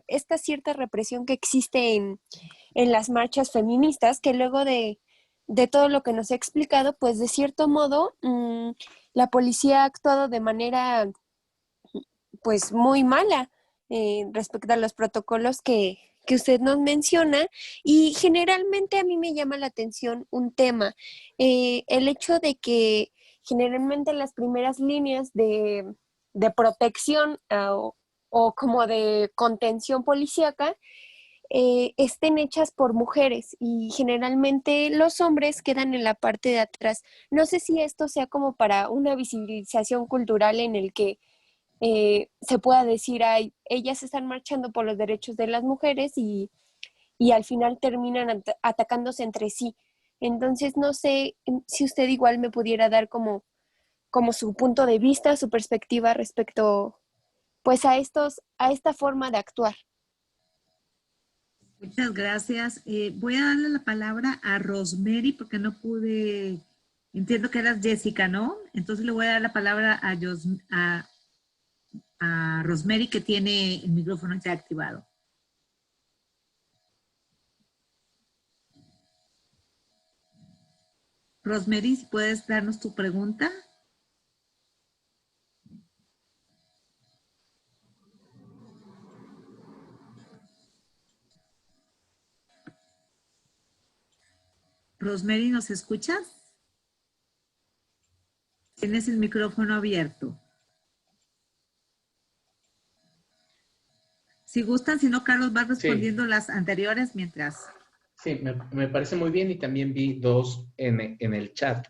S5: esta cierta represión que existe en las marchas feministas, que luego de todo lo que nos ha explicado, pues de cierto modo la policía ha actuado de manera pues muy mala respecto a los protocolos que usted nos menciona, y generalmente a mí me llama la atención un tema, el hecho de que generalmente las primeras líneas de protección o como de contención policíaca estén hechas por mujeres y generalmente los hombres quedan en la parte de atrás. No sé si esto sea como para una visibilización cultural en el que se pueda decir, ay, ellas están marchando por los derechos de las mujeres y al final terminan atacándose entre sí. Entonces, no sé si usted igual me pudiera dar como su punto de vista, su perspectiva respecto pues a esta forma de actuar.
S1: Muchas gracias. Voy a darle la palabra a Rosemary porque no pude, entiendo que eras Jessica, ¿no? Entonces le voy a dar la palabra a Rosemary, que tiene el micrófono ya activado. Rosemary, si puedes darnos tu pregunta. Rosemary, ¿nos escuchas? Tienes el micrófono abierto. Si gustan, si no, Carlos va respondiendo las anteriores mientras.
S2: Sí, me parece muy bien y también vi dos en el chat.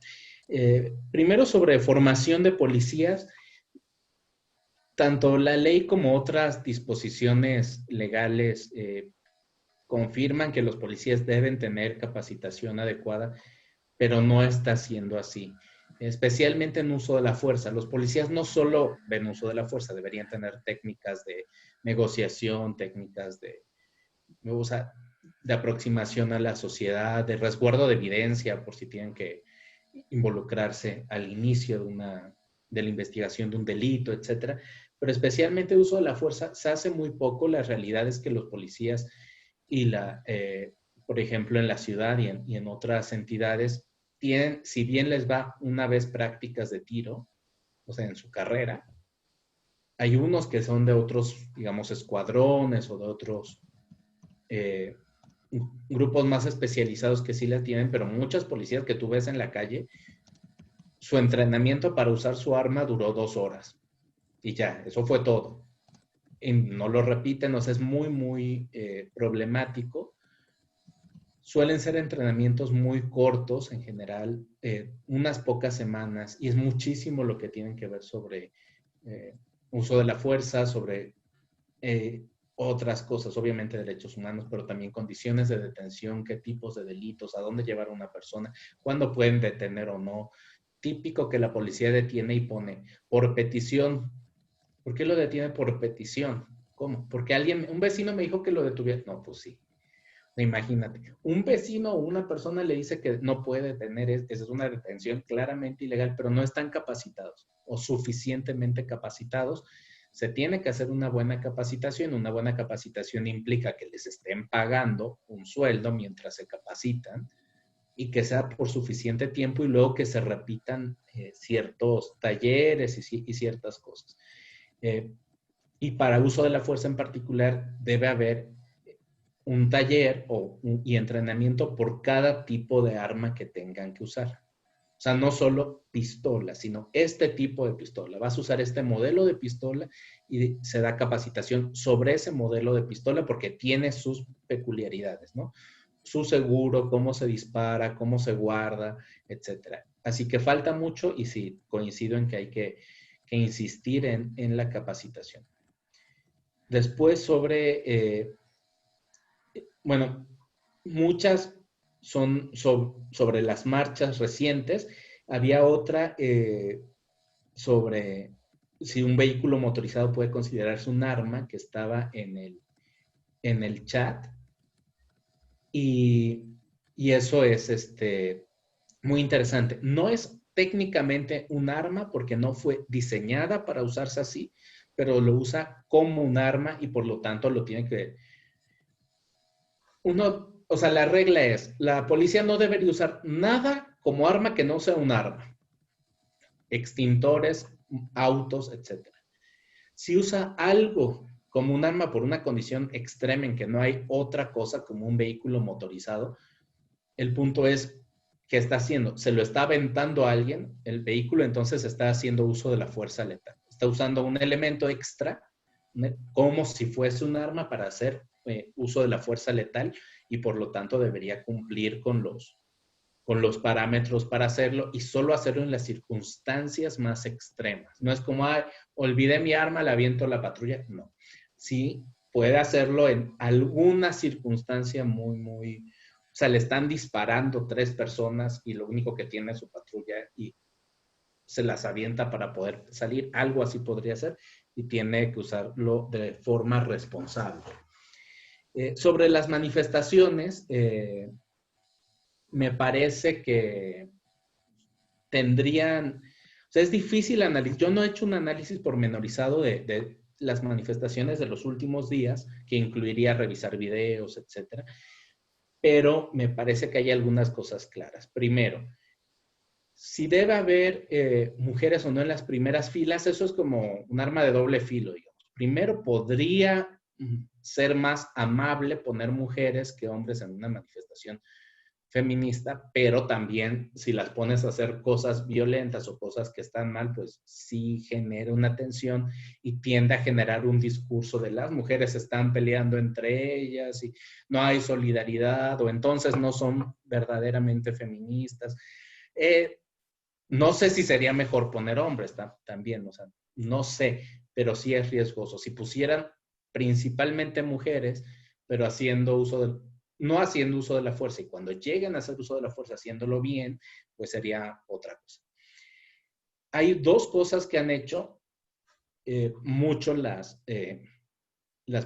S2: Primero, sobre formación de policías, tanto la ley como otras disposiciones legales confirman que los policías deben tener capacitación adecuada, pero no está siendo así, especialmente en uso de la fuerza. Los policías no solo ven uso de la fuerza, deberían tener técnicas de negociación, técnicas de aproximación a la sociedad, de resguardo de evidencia por si tienen que involucrarse al inicio de la investigación de un delito, etcétera. Pero especialmente uso de la fuerza se hace muy poco. La realidad es que los policías y por ejemplo, en la ciudad y en otras entidades, tienen, si bien les va una vez prácticas de tiro, o sea, en su carrera, hay unos que son de otros, digamos, escuadrones o de otros grupos más especializados que sí la tienen, pero muchas policías que tú ves en la calle, su entrenamiento para usar su arma duró 2 horas. Y ya, eso fue todo. Y no lo repiten, o sea, es muy, muy problemático. Suelen ser entrenamientos muy cortos en general, unas pocas semanas, y es muchísimo lo que tienen que ver sobre uso de la fuerza, sobre otras cosas, obviamente derechos humanos, pero también condiciones de detención, qué tipos de delitos, a dónde llevar a una persona, cuándo pueden detener o no. Típico que la policía detiene y pone por petición. ¿Por qué lo detiene por petición? ¿Cómo? Porque un vecino me dijo que lo detuviera. No, pues sí. Imagínate, un vecino o una persona le dice que no puede tener, esa es una detención claramente ilegal, pero no están capacitados o suficientemente capacitados. Se tiene que hacer una buena capacitación. Una buena capacitación implica que les estén pagando un sueldo mientras se capacitan y que sea por suficiente tiempo y luego que se repitan ciertos talleres y ciertas cosas. Y para uso de la fuerza en particular debe haber un taller y entrenamiento por cada tipo de arma que tengan que usar. O sea, no solo pistola, sino este tipo de pistola. Vas a usar este modelo de pistola y se da capacitación sobre ese modelo de pistola porque tiene sus peculiaridades, ¿no? Su seguro, cómo se dispara, cómo se guarda, etcétera. Así que falta mucho y sí, coincido en que hay que insistir en la capacitación. Después sobre... bueno, muchas son sobre las marchas recientes. Había otra sobre si un vehículo motorizado puede considerarse un arma, que estaba en el chat. Y eso es muy interesante. No es técnicamente un arma porque no fue diseñada para usarse así, pero lo usa como un arma y por lo tanto lo tiene que... o sea, la regla es, la policía no debería usar nada como arma que no sea un arma. Extintores, autos, etc. Si usa algo como un arma por una condición extrema en que no hay otra cosa como un vehículo motorizado, el punto es, ¿qué está haciendo? Se lo está aventando a alguien, el vehículo entonces está haciendo uso de la fuerza letal. Está usando un elemento extra, como si fuese un arma para hacer uso de la fuerza letal y por lo tanto debería cumplir con los parámetros para hacerlo y solo hacerlo en las circunstancias más extremas. No es como, olvidé mi arma, la aviento a la patrulla. No. Sí puede hacerlo en alguna circunstancia muy, muy... O sea, le están disparando 3 personas y lo único que tiene es su patrulla y se las avienta para poder salir. Algo así podría ser y tiene que usarlo de forma responsable. Sobre las manifestaciones, me parece que tendrían, o sea, es difícil analizar. Yo no he hecho un análisis pormenorizado de las manifestaciones de los últimos días, que incluiría revisar videos, etcétera, pero me parece que hay algunas cosas claras. Primero, si debe haber mujeres o no en las primeras filas, eso es como un arma de doble filo, digamos. Primero, podría ser más amable poner mujeres que hombres en una manifestación feminista, pero también si las pones a hacer cosas violentas o cosas que están mal, pues sí genera una tensión y tiende a generar un discurso de las mujeres están peleando entre ellas y no hay solidaridad o entonces no son verdaderamente feministas. No sé si sería mejor poner hombres también, o sea, no sé, pero sí es riesgoso. Si pusieran principalmente mujeres, pero no haciendo uso de la fuerza, y cuando lleguen a hacer uso de la fuerza haciéndolo bien, pues sería otra cosa. Hay 2 cosas que han hecho mucho las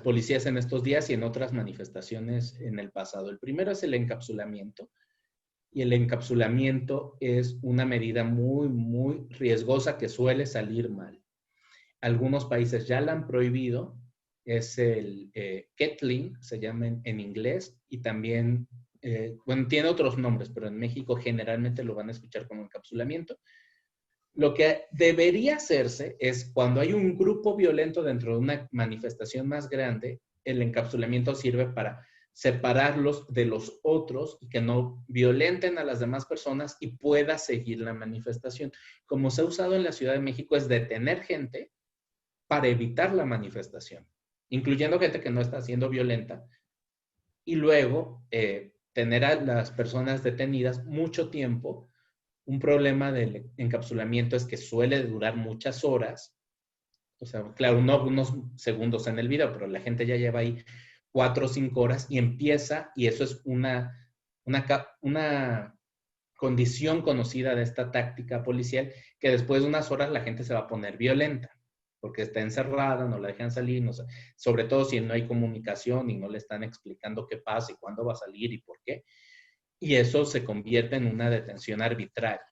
S2: policías en estos días y en otras manifestaciones en el pasado. El primero es el encapsulamiento. Y el encapsulamiento es una medida muy, muy riesgosa que suele salir mal. Algunos países ya la han prohibido. Es el Kettling, se llama en inglés, y también bueno, tiene otros nombres, pero en México generalmente lo van a escuchar como encapsulamiento. Lo que debería hacerse es cuando hay un grupo violento dentro de una manifestación más grande, el encapsulamiento sirve para separarlos de los otros y que no violenten a las demás personas y pueda seguir la manifestación. Como se ha usado en la Ciudad de México, es detener gente para evitar la manifestación, incluyendo gente que no está siendo violenta, y luego tener a las personas detenidas mucho tiempo. Un problema del encapsulamiento es que suele durar muchas horas. O sea, claro, unos segundos en el video, pero la gente ya lleva ahí 4 o 5 horas y empieza, y eso es una condición conocida de esta táctica policial, que después de unas horas la gente se va a poner violenta, porque está encerrada, no la dejan salir, no sé, sobre todo si no hay comunicación y no le están explicando qué pasa y cuándo va a salir y por qué. Y eso se convierte en una detención arbitraria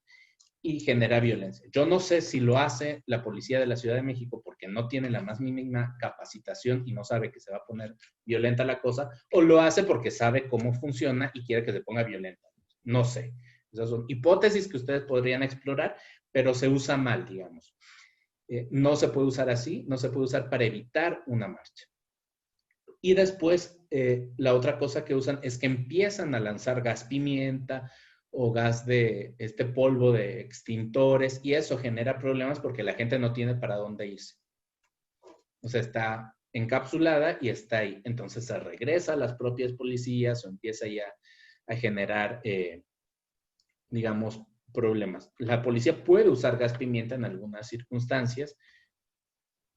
S2: y genera violencia. Yo no sé si lo hace la policía de la Ciudad de México porque no tiene la más mínima capacitación y no sabe que se va a poner violenta la cosa, o lo hace porque sabe cómo funciona y quiere que se ponga violenta. No sé. Esas son hipótesis que ustedes podrían explorar, pero se usa mal, digamos. No se puede usar así, no se puede usar para evitar una marcha. Y después, la otra cosa que usan es que empiezan a lanzar gas pimienta o gas de este polvo de extintores, y eso genera problemas porque la gente no tiene para dónde irse. O sea, está encapsulada y está ahí. Entonces se regresa a las propias policías o empieza ya a generar, digamos, problemas. La policía puede usar gas pimienta en algunas circunstancias,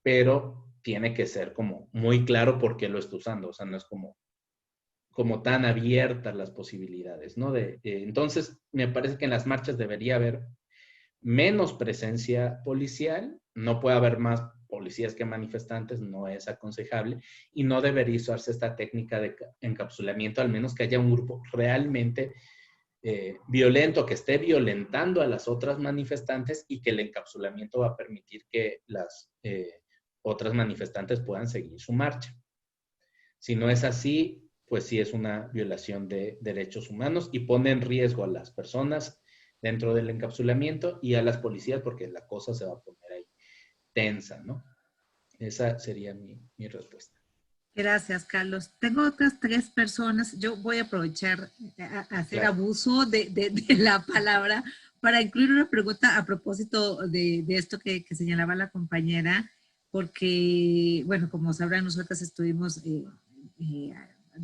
S2: pero tiene que ser como muy claro por qué lo está usando. O sea, no es como tan abiertas las posibilidades, ¿no? Entonces, me parece que en las marchas debería haber menos presencia policial, no puede haber más policías que manifestantes, no es aconsejable, y no debería usarse esta técnica de encapsulamiento, al menos que haya un grupo realmente violento que esté violentando a las otras manifestantes, y que el encapsulamiento va a permitir que las otras manifestantes puedan seguir su marcha. Si no es así, pues sí es una violación de derechos humanos y pone en riesgo a las personas dentro del encapsulamiento y a las policías, porque la cosa se va a poner ahí tensa, ¿no? Esa sería mi respuesta.
S1: Gracias, Carlos. Tengo otras 3 personas. Yo voy a aprovechar a hacer
S2: Claro.
S1: abuso de la palabra para incluir una pregunta a propósito de esto que señalaba la compañera, porque, bueno, como sabrán, nosotros estuvimos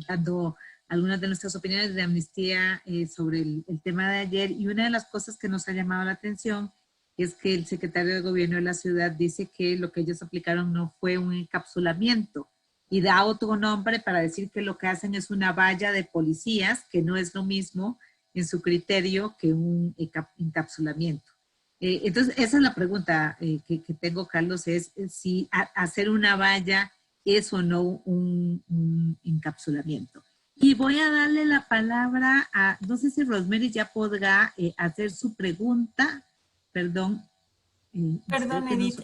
S1: dando algunas de nuestras opiniones de amnistía sobre el tema de ayer, y una de las cosas que nos ha llamado la atención es que el secretario de gobierno de la ciudad dice que lo que ellos aplicaron no fue un encapsulamiento, y da otro nombre para decir que lo que hacen es una valla de policías, que no es lo mismo en su criterio que un encapsulamiento. Entonces, esa es la pregunta que tengo, Carlos, es si hacer una valla es o no un encapsulamiento. Y voy a darle la palabra a, no sé si Rosemary ya podrá hacer su pregunta, perdón.
S3: Perdón, Edith,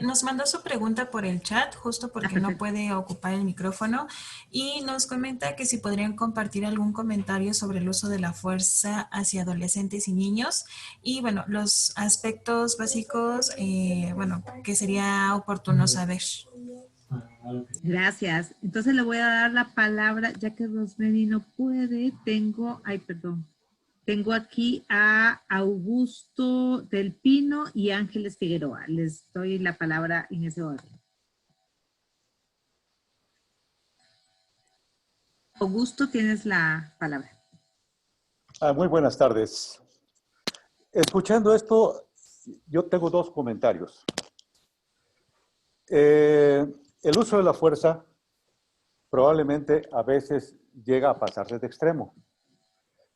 S3: nos mandó su pregunta por el chat, justo porque no puede ocupar el micrófono, y nos comenta que si podrían compartir algún comentario sobre el uso de la fuerza hacia adolescentes y niños, y bueno, los aspectos básicos, bueno, que sería oportuno saber.
S1: Gracias. Entonces le voy a dar la palabra, ya que Rosemary no puede, tengo aquí a Augusto del Pino y Ángeles Figueroa. Les doy la palabra en ese orden. Augusto, tienes la palabra.
S6: Muy buenas tardes. Escuchando esto, yo tengo 2 comentarios. El uso de la fuerza probablemente a veces llega a pasarse de extremo.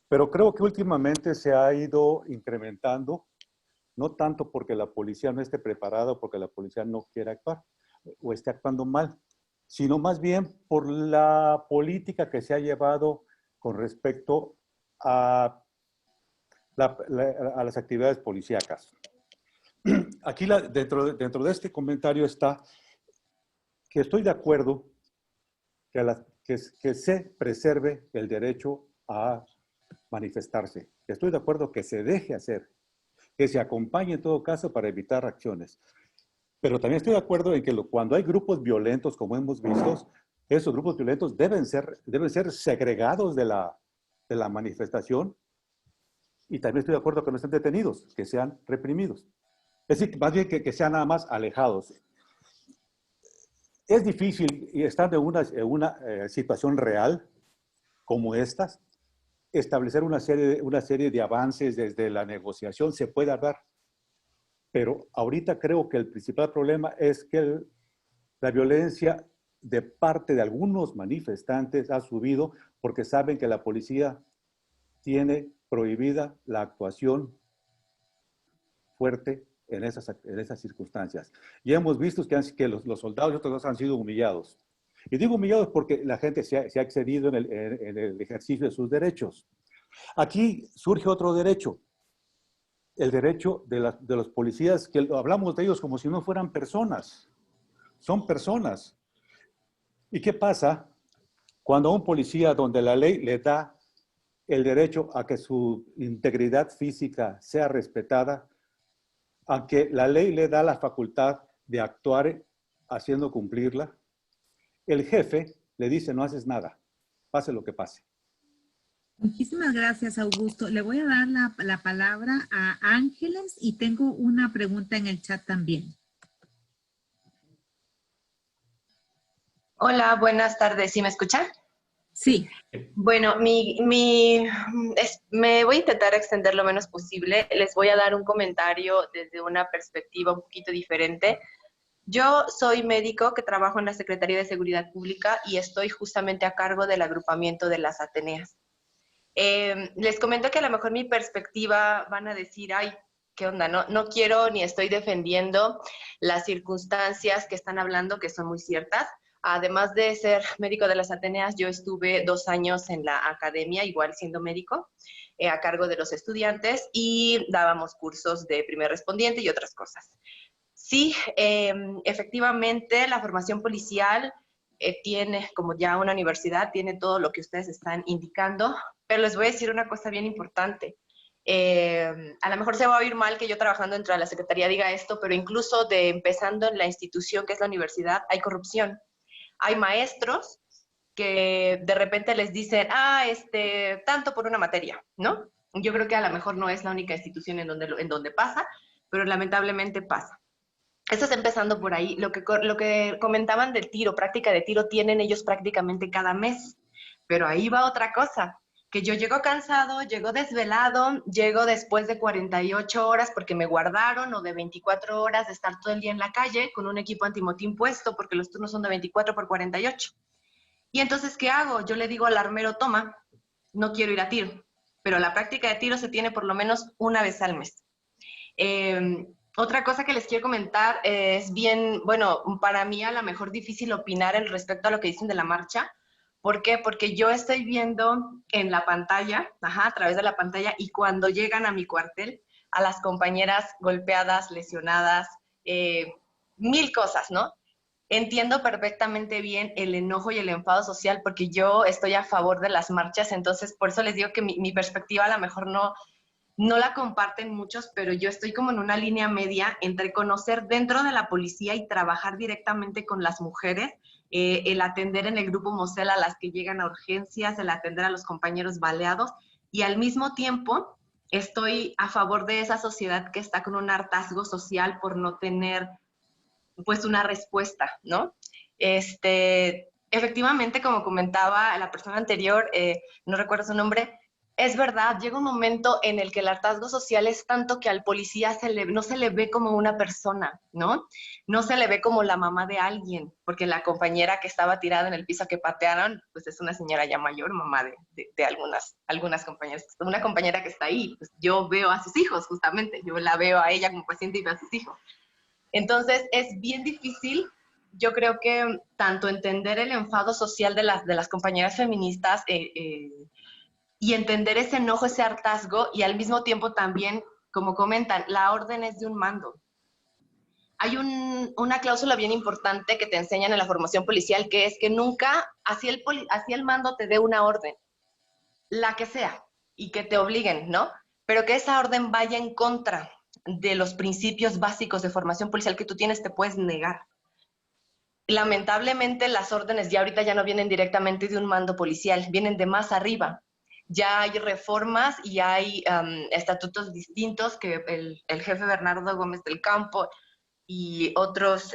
S6: Pero creo que últimamente se ha ido incrementando, no tanto porque la policía no esté preparada o porque la policía no quiera actuar o esté actuando mal, sino más bien por la política que se ha llevado con respecto a las actividades policíacas. Aquí dentro de este comentario está que estoy de acuerdo que se preserve el derecho a manifestarse. Estoy de acuerdo que se deje hacer, que se acompañe en todo caso para evitar acciones. Pero también estoy de acuerdo en que cuando hay grupos violentos, como hemos visto, esos grupos violentos deben ser segregados de la manifestación, y también estoy de acuerdo que no estén detenidos, que sean reprimidos. Es decir, más bien que sean nada más alejados. Es difícil, y estando en una situación real como esta, establecer una serie de avances desde la negociación. Se puede hablar, pero ahorita creo que el principal problema es que la violencia de parte de algunos manifestantes ha subido porque saben que la policía tiene prohibida la actuación fuerte en esas circunstancias. Y hemos visto que los soldados y otros han sido humillados. Y digo humillados porque la gente se ha excedido en el ejercicio de sus derechos. Aquí surge otro derecho, el derecho de los policías, que hablamos de ellos como si no fueran personas. Son personas. ¿Y qué pasa cuando a un policía, donde la ley le da el derecho a que su integridad física sea respetada, aunque la ley le da la facultad de actuar haciendo cumplirla, el jefe le dice no haces nada, pase lo que pase?
S1: Muchísimas gracias, Augusto. Le voy a dar la palabra a Ángeles y tengo una pregunta en el chat también.
S7: Hola, buenas tardes. ¿Sí me escuchan?
S1: Sí.
S7: Bueno, me voy a intentar extender lo menos posible. Les voy a dar un comentario desde una perspectiva un poquito diferente. Yo soy médico que trabajo en la Secretaría de Seguridad Pública y estoy justamente a cargo del agrupamiento de las Ateneas. Les comento que a lo mejor mi perspectiva van a decir, ay, ¿qué onda? No quiero ni estoy defendiendo las circunstancias que están hablando, que son muy ciertas. Además de ser médico de las Ateneas, yo estuve 2 años en la academia, igual siendo médico, a cargo de los estudiantes y dábamos cursos de primer respondiente y otras cosas. Sí, efectivamente, la formación policial tiene, como ya una universidad, tiene todo lo que ustedes están indicando, pero les voy a decir una cosa bien importante. A lo mejor se va a oír mal que yo trabajando dentro de la Secretaría diga esto, pero incluso empezando en la institución que es la universidad, hay corrupción. Hay maestros que de repente les dicen, tanto por una materia, ¿no? Yo creo que a lo mejor no es la única institución en donde pasa, pero lamentablemente pasa. Eso es empezando por ahí. Lo que comentaban del tiro, práctica de tiro, tienen ellos prácticamente cada mes. Pero ahí va otra cosa, que yo llego cansado, llego desvelado, llego después de 48 horas porque me guardaron, o de 24 horas de estar todo el día en la calle con un equipo antimotín puesto porque los turnos son de 24 por 48. Y entonces, ¿qué hago? Yo le digo al armero, toma, no quiero ir a tiro, pero la práctica de tiro se tiene por lo menos una vez al mes. Otra cosa que les quiero comentar es bien, bueno, para mí a lo mejor difícil opinar respecto a lo que dicen de la marcha. ¿Por qué? Porque yo estoy viendo en la pantalla, a través de la pantalla, y cuando llegan a mi cuartel, a las compañeras golpeadas, lesionadas, 1000 cosas, ¿no? Entiendo perfectamente bien el enojo y el enfado social porque yo estoy a favor de las marchas, entonces por eso les digo que mi perspectiva a lo mejor no la comparten muchos, pero yo estoy como en una línea media entre conocer dentro de la policía y trabajar directamente con las mujeres, el atender en el grupo Mosel a las que llegan a urgencias, el atender a los compañeros baleados, y al mismo tiempo estoy a favor de esa sociedad que está con un hartazgo social por no tener pues una respuesta, ¿no? Efectivamente, como comentaba la persona anterior, no recuerdo su nombre, es verdad, llega un momento en el que el hartazgo social es tanto que al policía no se le ve como una persona, ¿no? No se le ve como la mamá de alguien, porque la compañera que estaba tirada en el piso que patearon, pues es una señora ya mayor, mamá de algunas compañeras. Una compañera que está ahí, pues yo veo a sus hijos, justamente, yo la veo a ella como paciente y veo a sus hijos. Entonces, es bien difícil, yo creo que tanto entender el enfado social de las compañeras feministas y entender ese enojo, ese hartazgo, y al mismo tiempo también, como comentan, la orden es de un mando. Hay una cláusula bien importante que te enseñan en la formación policial, que es que nunca, así el mando te dé una orden, la que sea, y que te obliguen, ¿no? Pero que esa orden vaya en contra de los principios básicos de formación policial que tú tienes, te puedes negar. Lamentablemente las órdenes ya ahorita ya no vienen directamente de un mando policial, vienen de más arriba. Ya hay reformas y hay estatutos distintos que el jefe Bernardo Gómez del Campo y otros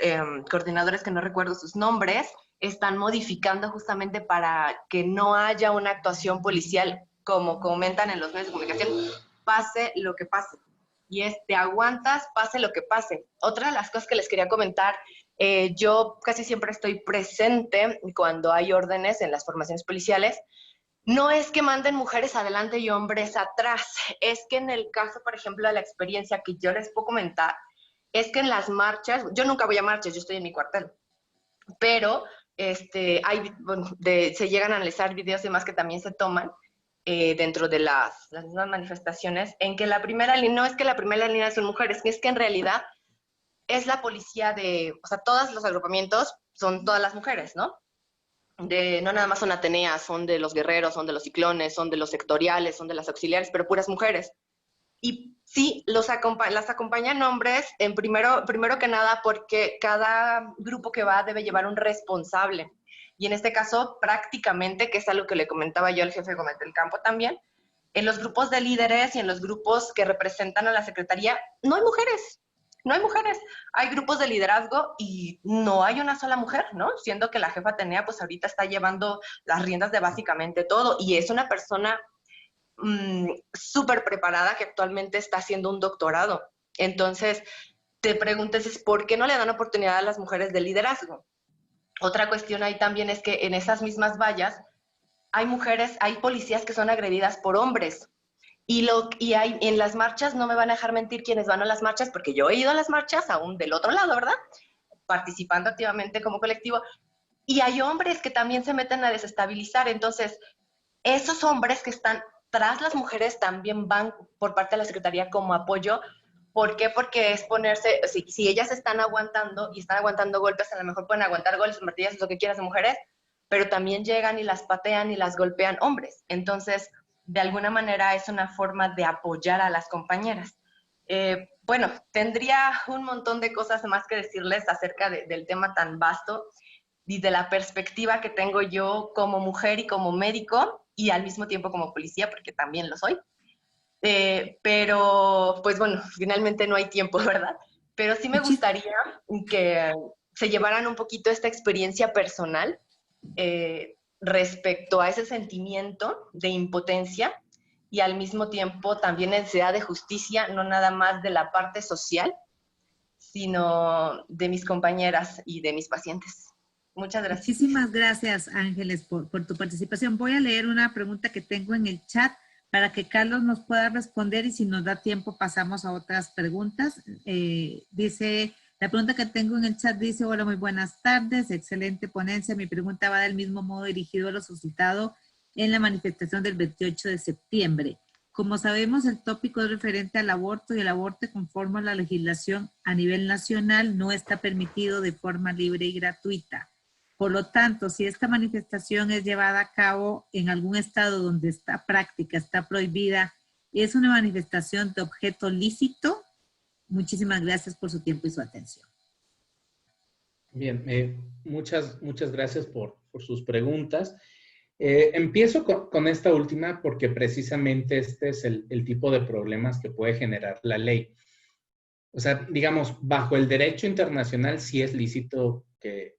S7: coordinadores que no recuerdo sus nombres están modificando justamente para que no haya una actuación policial, como comentan en los medios de comunicación, pase lo que pase. Y te aguantas, pase lo que pase. Otra de las cosas que les quería comentar, yo casi siempre estoy presente cuando hay órdenes en las formaciones policiales. No es que manden mujeres adelante y hombres atrás, es que en el caso, por ejemplo, de la experiencia que yo les puedo comentar, es que en las marchas, yo nunca voy a marchas, yo estoy en mi cuartel, pero se llegan a analizar videos y demás que también se toman dentro de las mismas manifestaciones, en que la primera línea, no es que la primera línea son mujeres, es que en realidad es la policía o sea, todos los agrupamientos son todas las mujeres, ¿no? No nada más son Ateneas, son de los guerreros, son de los ciclones, son de los sectoriales, son de las auxiliares, pero puras mujeres. Y sí, las acompañan hombres, primero que nada porque cada grupo que va debe llevar un responsable. Y en este caso, prácticamente, que es algo que le comentaba yo al jefe Gómez del Campo también, en los grupos de líderes y en los grupos que representan a la Secretaría, no hay mujeres. No hay mujeres, hay grupos de liderazgo y no hay una sola mujer, ¿no? Siendo que la jefa Atenea, pues ahorita está llevando las riendas de básicamente todo y es una persona súper preparada que actualmente está haciendo un doctorado. Entonces, te preguntas, ¿por qué no le dan oportunidad a las mujeres de liderazgo? Otra cuestión ahí también es que en esas mismas vallas hay policías que son agredidas por hombres. Y en las marchas, no me van a dejar mentir quienes van a las marchas, porque yo he ido a las marchas aún del otro lado, ¿verdad? Participando activamente como colectivo. Y hay hombres que también se meten a desestabilizar. Entonces, esos hombres que están tras las mujeres también van por parte de la Secretaría como apoyo. ¿Por qué? Porque es ponerse, si ellas están aguantando y están aguantando golpes, a lo mejor pueden aguantar golpes, martillazos, lo que quieras de mujeres, pero también llegan y las patean y las golpean hombres. Entonces, de alguna manera es una forma de apoyar a las compañeras. Bueno, tendría un montón de cosas más que decirles acerca del tema tan vasto y de la perspectiva que tengo yo como mujer y como médico y al mismo tiempo como policía, porque también lo soy. Pero, pues bueno, finalmente no hay tiempo, ¿verdad? Pero sí me gustaría que se llevaran un poquito esta experiencia personal respecto a ese sentimiento de impotencia y al mismo tiempo también necesidad de justicia, no nada más de la parte social, sino de mis compañeras y de mis pacientes. Muchas gracias.
S1: Muchísimas gracias, Ángeles, por tu participación. Voy a leer una pregunta que tengo en el chat para que Carlos nos pueda responder y si nos da tiempo pasamos a otras preguntas. La pregunta que tengo en el chat dice: hola, muy buenas tardes, excelente ponencia. Mi pregunta va del mismo modo dirigido a lo suscitado en la manifestación del 28 de septiembre. Como sabemos, el tópico es referente al aborto y el aborto, conforme a la legislación a nivel nacional, no está permitido de forma libre y gratuita. Por lo tanto, si esta manifestación es llevada a cabo en algún estado donde esta práctica está prohibida, ¿es una manifestación de objeto lícito? Muchísimas gracias por su tiempo y su atención.
S2: Bien, muchas gracias por sus preguntas. Empiezo con esta última porque precisamente este es el tipo de problemas que puede generar la ley. O sea, digamos, bajo el derecho internacional sí es lícito que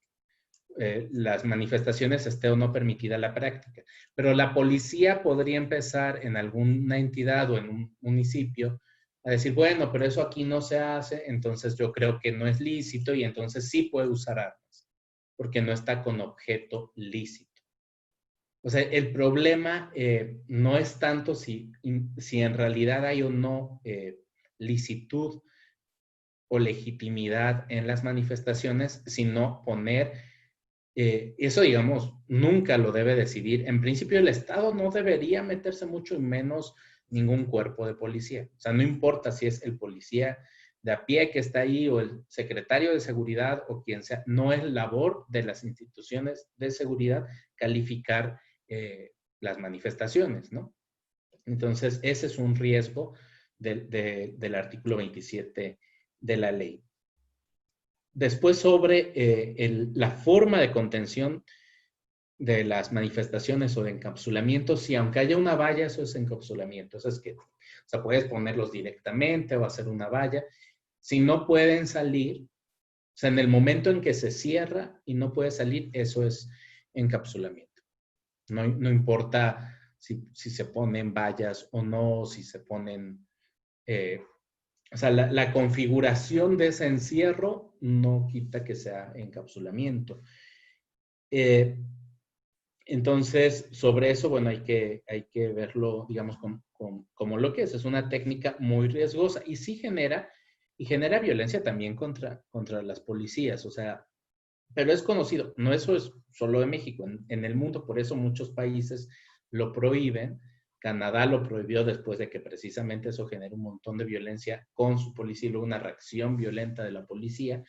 S2: las manifestaciones esté o no permitida la práctica, pero la policía podría empezar en alguna entidad o en un municipio a decir, bueno, pero eso aquí no se hace, entonces yo creo que no es lícito y entonces sí puede usar armas, porque no está con objeto lícito. O sea, el problema no es tanto si en realidad hay o no licitud o legitimidad en las manifestaciones, sino poner, eso digamos, nunca lo debe decidir. En principio el Estado no debería meterse mucho y menos ningún cuerpo de policía. O sea, no importa si es el policía de a pie que está ahí o el secretario de seguridad o quien sea, no es labor de las instituciones de seguridad calificar las manifestaciones, ¿no? Entonces, ese es un riesgo del artículo 27 de la ley. Después, sobre la forma de contención de las manifestaciones o de encapsulamiento, si aunque haya una valla, eso es encapsulamiento. Eso es que, o sea, puedes ponerlos directamente o hacer una valla. Si no pueden salir, o sea, en el momento en que se cierra y no puede salir, eso es encapsulamiento. No importa si se ponen vallas o no, si se ponen... o sea, la configuración de ese encierro no quita que sea encapsulamiento. Entonces, sobre eso, bueno, hay que verlo, digamos, como lo que es. Es una técnica muy riesgosa y sí genera violencia también contra las policías. O sea, pero es conocido. No eso es solo de México. En el mundo, por eso muchos países lo prohíben. Canadá lo prohibió después de que precisamente eso generó un montón de violencia con su policía y luego una reacción violenta de la policía,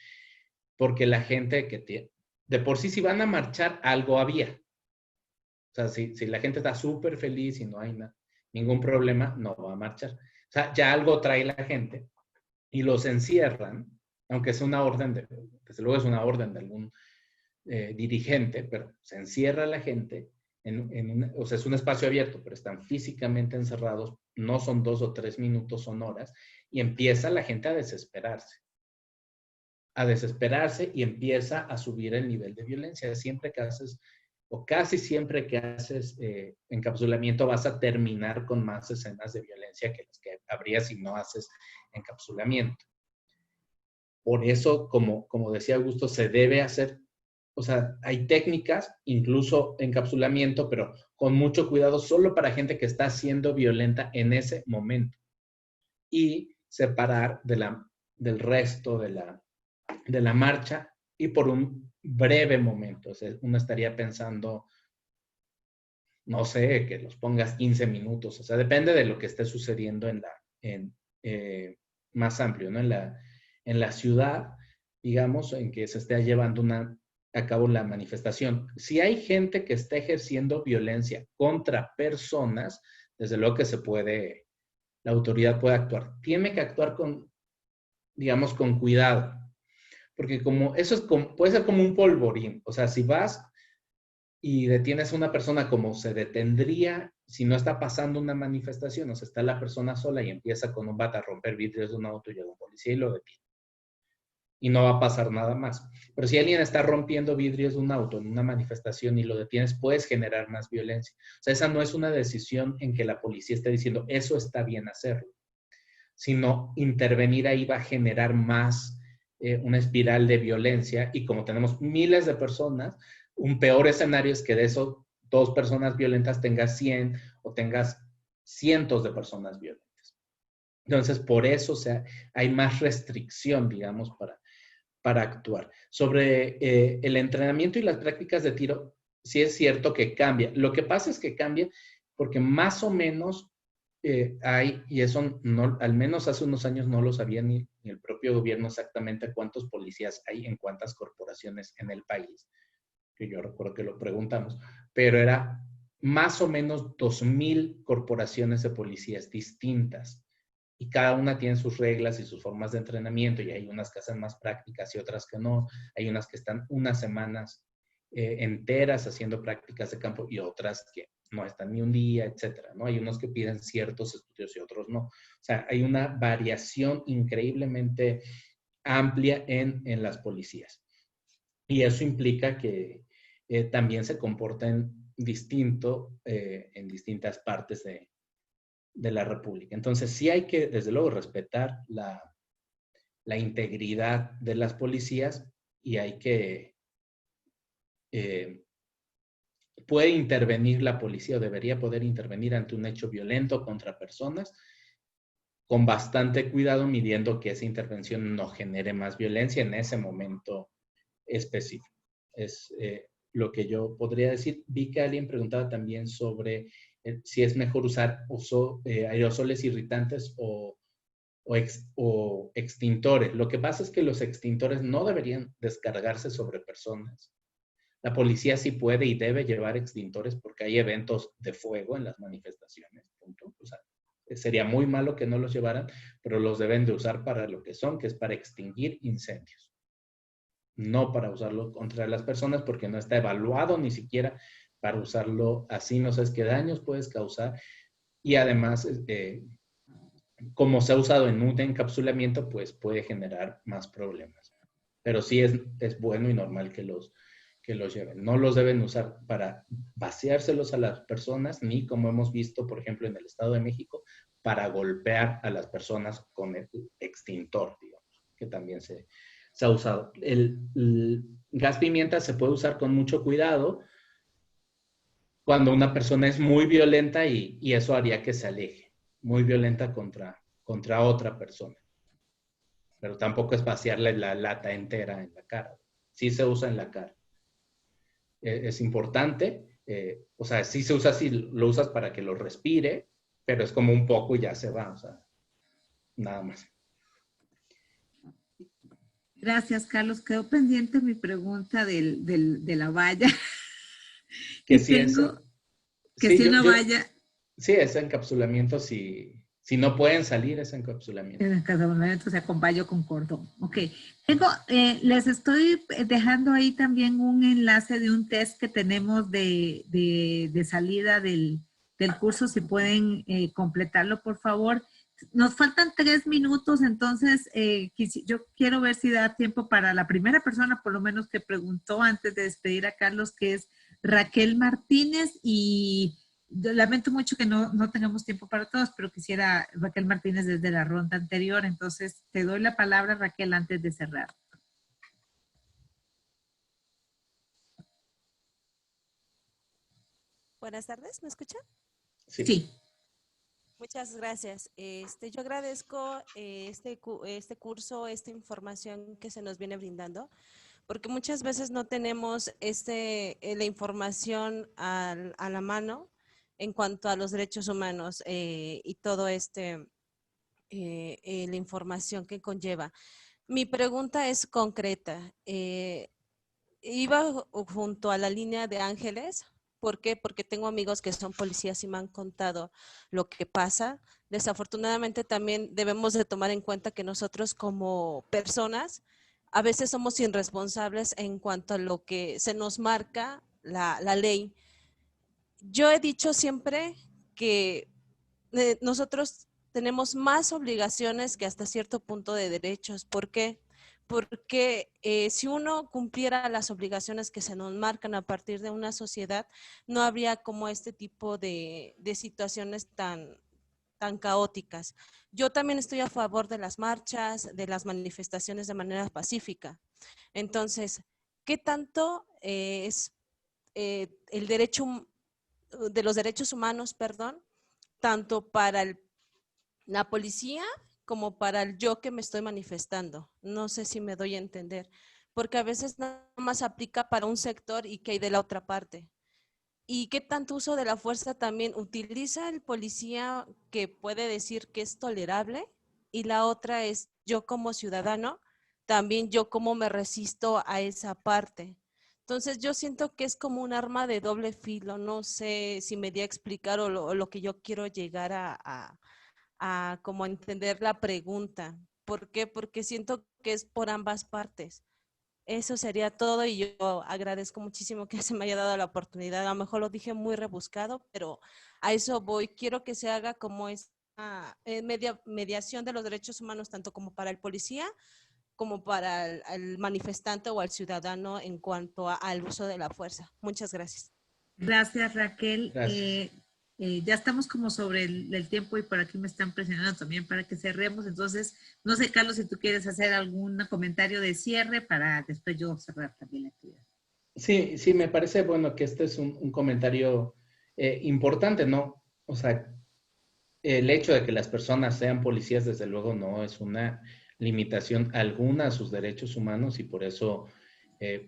S2: porque la gente de por sí, si van a marchar, algo había. O sea, si la gente está súper feliz y no hay ningún problema, no va a marchar. O sea, ya algo trae la gente y los encierran, aunque es una orden, desde luego es una orden de algún dirigente, pero se encierra la gente, o sea, es un espacio abierto, pero están físicamente encerrados, no son 2 o 3 minutos, son horas, y empieza la gente a desesperarse y empieza a subir el nivel de violencia. Siempre que haces, o casi siempre que haces encapsulamiento, vas a terminar con más escenas de violencia que las que habría si no haces encapsulamiento. Por eso, como decía Augusto, se debe hacer. O sea, hay técnicas, incluso encapsulamiento, pero con mucho cuidado, solo para gente que está siendo violenta en ese momento. Y separar del resto de la marcha y por un breve momento. O sea, uno estaría pensando, no sé, que los pongas 15 minutos. O sea, depende de lo que esté sucediendo más amplio, ¿no? En la ciudad, digamos, en que se esté llevando a cabo la manifestación. Si hay gente que está ejerciendo violencia contra personas, desde luego que la autoridad puede actuar. Tiene que actuar digamos, con cuidado. Porque puede ser como un polvorín. O sea, si vas y detienes a una persona como se detendría si no está pasando una manifestación, o sea, está la persona sola y empieza con un bate a romper vidrios de un auto y llega un policía y lo detiene. Y no va a pasar nada más. Pero si alguien está rompiendo vidrios de un auto en una manifestación y lo detienes, puedes generar más violencia. O sea, esa no es una decisión en que la policía esté diciendo, eso está bien hacerlo, sino intervenir ahí va a generar más una espiral de violencia. Y como tenemos miles de personas, un peor escenario es que de esos 2 personas violentas tengas 100 o tengas cientos de personas violentas. Entonces, por eso hay más restricción, digamos, para actuar. Sobre el entrenamiento y las prácticas de tiro, sí es cierto que cambia. Lo que pasa es que cambia porque más o menos hay, y eso al menos hace unos años no lo sabía ni el propio gobierno exactamente cuántos policías hay en cuántas corporaciones en el país, que yo recuerdo que lo preguntamos, pero era más o menos 2,000 corporaciones de policías distintas. Y cada una tiene sus reglas y sus formas de entrenamiento, y hay unas que hacen más prácticas y otras que no. Hay unas que están unas semanas enteras haciendo prácticas de campo y otras que no están ni un día, etcétera, ¿no? Hay unos que piden ciertos estudios y otros no. O sea, hay una variación increíblemente amplia en las policías. Y eso implica que también se comporten distinto en distintas partes de la República. Entonces, sí hay que, desde luego, respetar la integridad de las policías y hay que... puede intervenir la policía o debería poder intervenir ante un hecho violento contra personas con bastante cuidado, midiendo que esa intervención no genere más violencia en ese momento específico. Es lo que yo podría decir. Vi que alguien preguntaba también sobre si es mejor usar aerosoles irritantes o extintores. Lo que pasa es que los extintores no deberían descargarse sobre personas. La policía sí puede y debe llevar extintores porque hay eventos de fuego en las manifestaciones, punto. O sea, sería muy malo que no los llevaran, pero los deben de usar para lo que son, que es para extinguir incendios. No para usarlo contra las personas, porque no está evaluado ni siquiera para usarlo así. No sabes qué daños puedes causar. Y además, como se ha usado en un encapsulamiento, pues puede generar más problemas. Pero sí es bueno y normal que los lleven. No los deben usar para vaciárselos a las personas, ni como hemos visto, por ejemplo, en el Estado de México, para golpear a las personas con el extintor, digamos, que también se ha usado. El gas pimienta se puede usar con mucho cuidado cuando una persona es muy violenta y eso haría que se aleje, muy violenta contra otra persona. Pero tampoco es vaciarle la lata entera en la cara. Sí se usa en la cara. Es importante, o sea, sí se usa si lo usas para que lo respire, pero es como un poco y ya se va, o sea, nada más.
S1: Gracias, Carlos. Quedó pendiente mi pregunta de la valla.
S2: Que
S1: y
S2: sí
S1: tengo que
S2: sí,
S1: si una valla...
S2: Sí, es encapsulamiento, si no pueden salir, es encapsulamiento.
S1: En encapsulamiento, o sea, con valla o con cordón. Ok. Les estoy dejando ahí también un enlace de un test que tenemos de salida del curso, si pueden completarlo, por favor. Nos faltan 3 minutos, entonces yo quiero ver si da tiempo para la primera persona, por lo menos, que preguntó antes de despedir a Carlos, que es Raquel Martínez, y lamento mucho que no tengamos tiempo para todos, pero quisiera, Raquel Martínez, desde la ronda anterior. Entonces, te doy la palabra, Raquel, antes de cerrar.
S8: Buenas tardes, ¿me escuchan?
S1: Sí.
S8: Muchas gracias. Yo agradezco este curso, esta información que se nos viene brindando, porque muchas veces no tenemos la información a la mano en cuanto a los derechos humanos y todo la información que conlleva. Mi pregunta es concreta. Iba junto a la línea de Ángeles. ¿Por qué? Porque tengo amigos que son policías y me han contado lo que pasa. Desafortunadamente también debemos de tomar en cuenta que nosotros como personas a veces somos irresponsables en cuanto a lo que se nos marca la ley. Yo he dicho siempre que nosotros tenemos más obligaciones que hasta cierto punto de derechos. ¿Por qué? Porque si uno cumpliera las obligaciones que se nos marcan a partir de una sociedad, no habría como este tipo de situaciones tan caóticas. Yo también estoy a favor de las marchas, de las manifestaciones de manera pacífica. Entonces, ¿qué tanto es el derecho de los derechos humanos, tanto para la policía como para el yo que me estoy manifestando? No sé si me doy a entender, porque a veces nada más aplica para un sector y que hay de la otra parte. ¿Y qué tanto uso de la fuerza también utiliza el policía, que puede decir que es tolerable? Y la otra es yo como ciudadano, también yo cómo me resisto a esa parte. Entonces yo siento que es como un arma de doble filo. No sé si me di a explicar o lo que yo quiero llegar a como entender la pregunta. ¿Por qué? Porque siento que es por ambas partes. Eso sería todo y yo agradezco muchísimo que se me haya dado la oportunidad. A lo mejor lo dije muy rebuscado, pero a eso voy. Quiero que se haga como esta mediación de los derechos humanos, tanto como para el policía, como para el manifestante o al ciudadano en cuanto al uso de la fuerza. Muchas gracias.
S1: Gracias, Raquel.
S2: Gracias.
S1: Ya estamos como sobre el tiempo y por aquí me están presionando también para que cerremos. Entonces, no sé, Carlos, si tú quieres hacer algún comentario de cierre para después yo cerrar también la actividad.
S2: Sí, me parece bueno que este es un comentario importante, ¿no? O sea, el hecho de que las personas sean policías, desde luego, no es una limitación alguna a sus derechos humanos, y por eso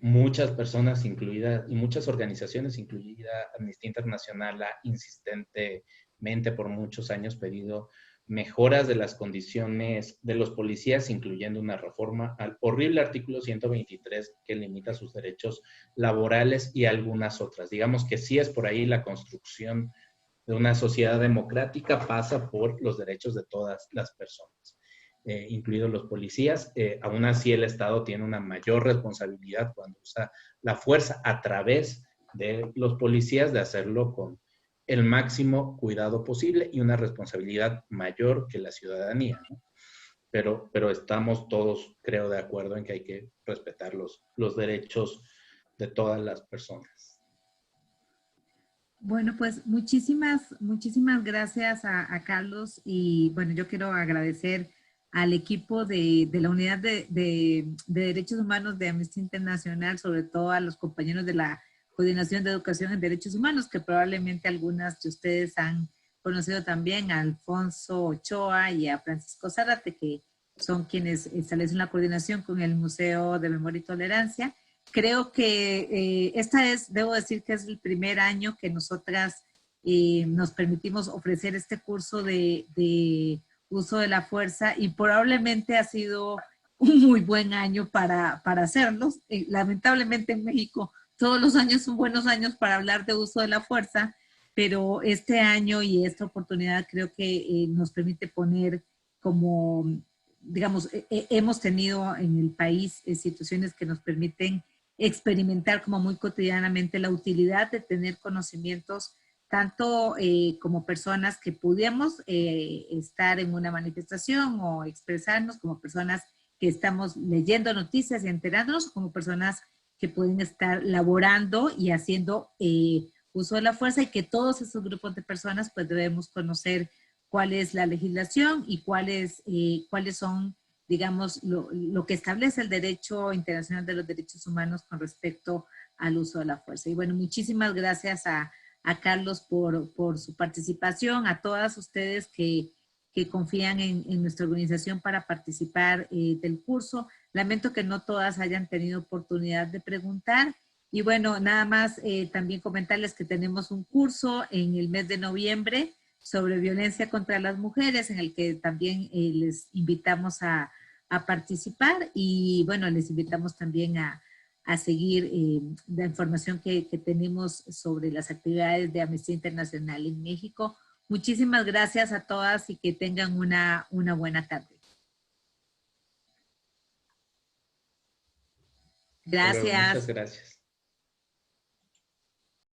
S2: muchas personas, incluidas, y muchas organizaciones, incluida Amnistía Internacional, ha insistentemente por muchos años pedido mejoras de las condiciones de los policías, incluyendo una reforma al horrible artículo 123 que limita sus derechos laborales y algunas otras. Digamos que sí es por ahí la construcción una sociedad democrática pasa por los derechos de todas las personas, incluidos los policías. Aún así, el Estado tiene una mayor responsabilidad cuando usa la fuerza a través de los policías, de hacerlo con el máximo cuidado posible y una responsabilidad mayor que la ciudadanía, ¿no? Pero estamos todos, creo, de acuerdo en que hay que respetar los derechos de todas las personas.
S1: Bueno, pues muchísimas gracias a Carlos, y bueno, yo quiero agradecer al equipo de la Unidad de Derechos Humanos de Amnistía Internacional, sobre todo a los compañeros de la Coordinación de Educación en Derechos Humanos, que probablemente algunas de ustedes han conocido también, a Alfonso Ochoa y a Francisco Zárate, que son quienes establecen la coordinación con el Museo de Memoria y Tolerancia. Creo que debo decir que es el primer año que nosotras nos permitimos ofrecer este curso de uso de la fuerza, y probablemente ha sido un muy buen año para hacerlos. Lamentablemente en México todos los años son buenos años para hablar de uso de la fuerza, pero este año y esta oportunidad creo que nos permite poner como, digamos, hemos tenido en el país situaciones que nos permiten experimentar como muy cotidianamente la utilidad de tener conocimientos, tanto como personas que pudiéramos estar en una manifestación o expresarnos, como personas que estamos leyendo noticias y enterándonos, como personas que pueden estar laborando y haciendo uso de la fuerza, y que todos esos grupos de personas pues debemos conocer cuál es la legislación y cuáles son, digamos, lo que establece el derecho internacional de los derechos humanos con respecto al uso de la fuerza. Y bueno, muchísimas gracias a Carlos por su participación, a todas ustedes que confían en nuestra organización para participar del curso. Lamento que no todas hayan tenido oportunidad de preguntar. Y bueno, nada más también comentarles que tenemos un curso en el mes de noviembre sobre violencia contra las mujeres, en el que también les invitamos a participar, y bueno, les invitamos también a seguir la información que tenemos sobre las actividades de Amnistía Internacional en México. Muchísimas gracias a todas y que tengan una buena tarde.
S2: Luego,
S1: Gracias.
S2: muchas gracias.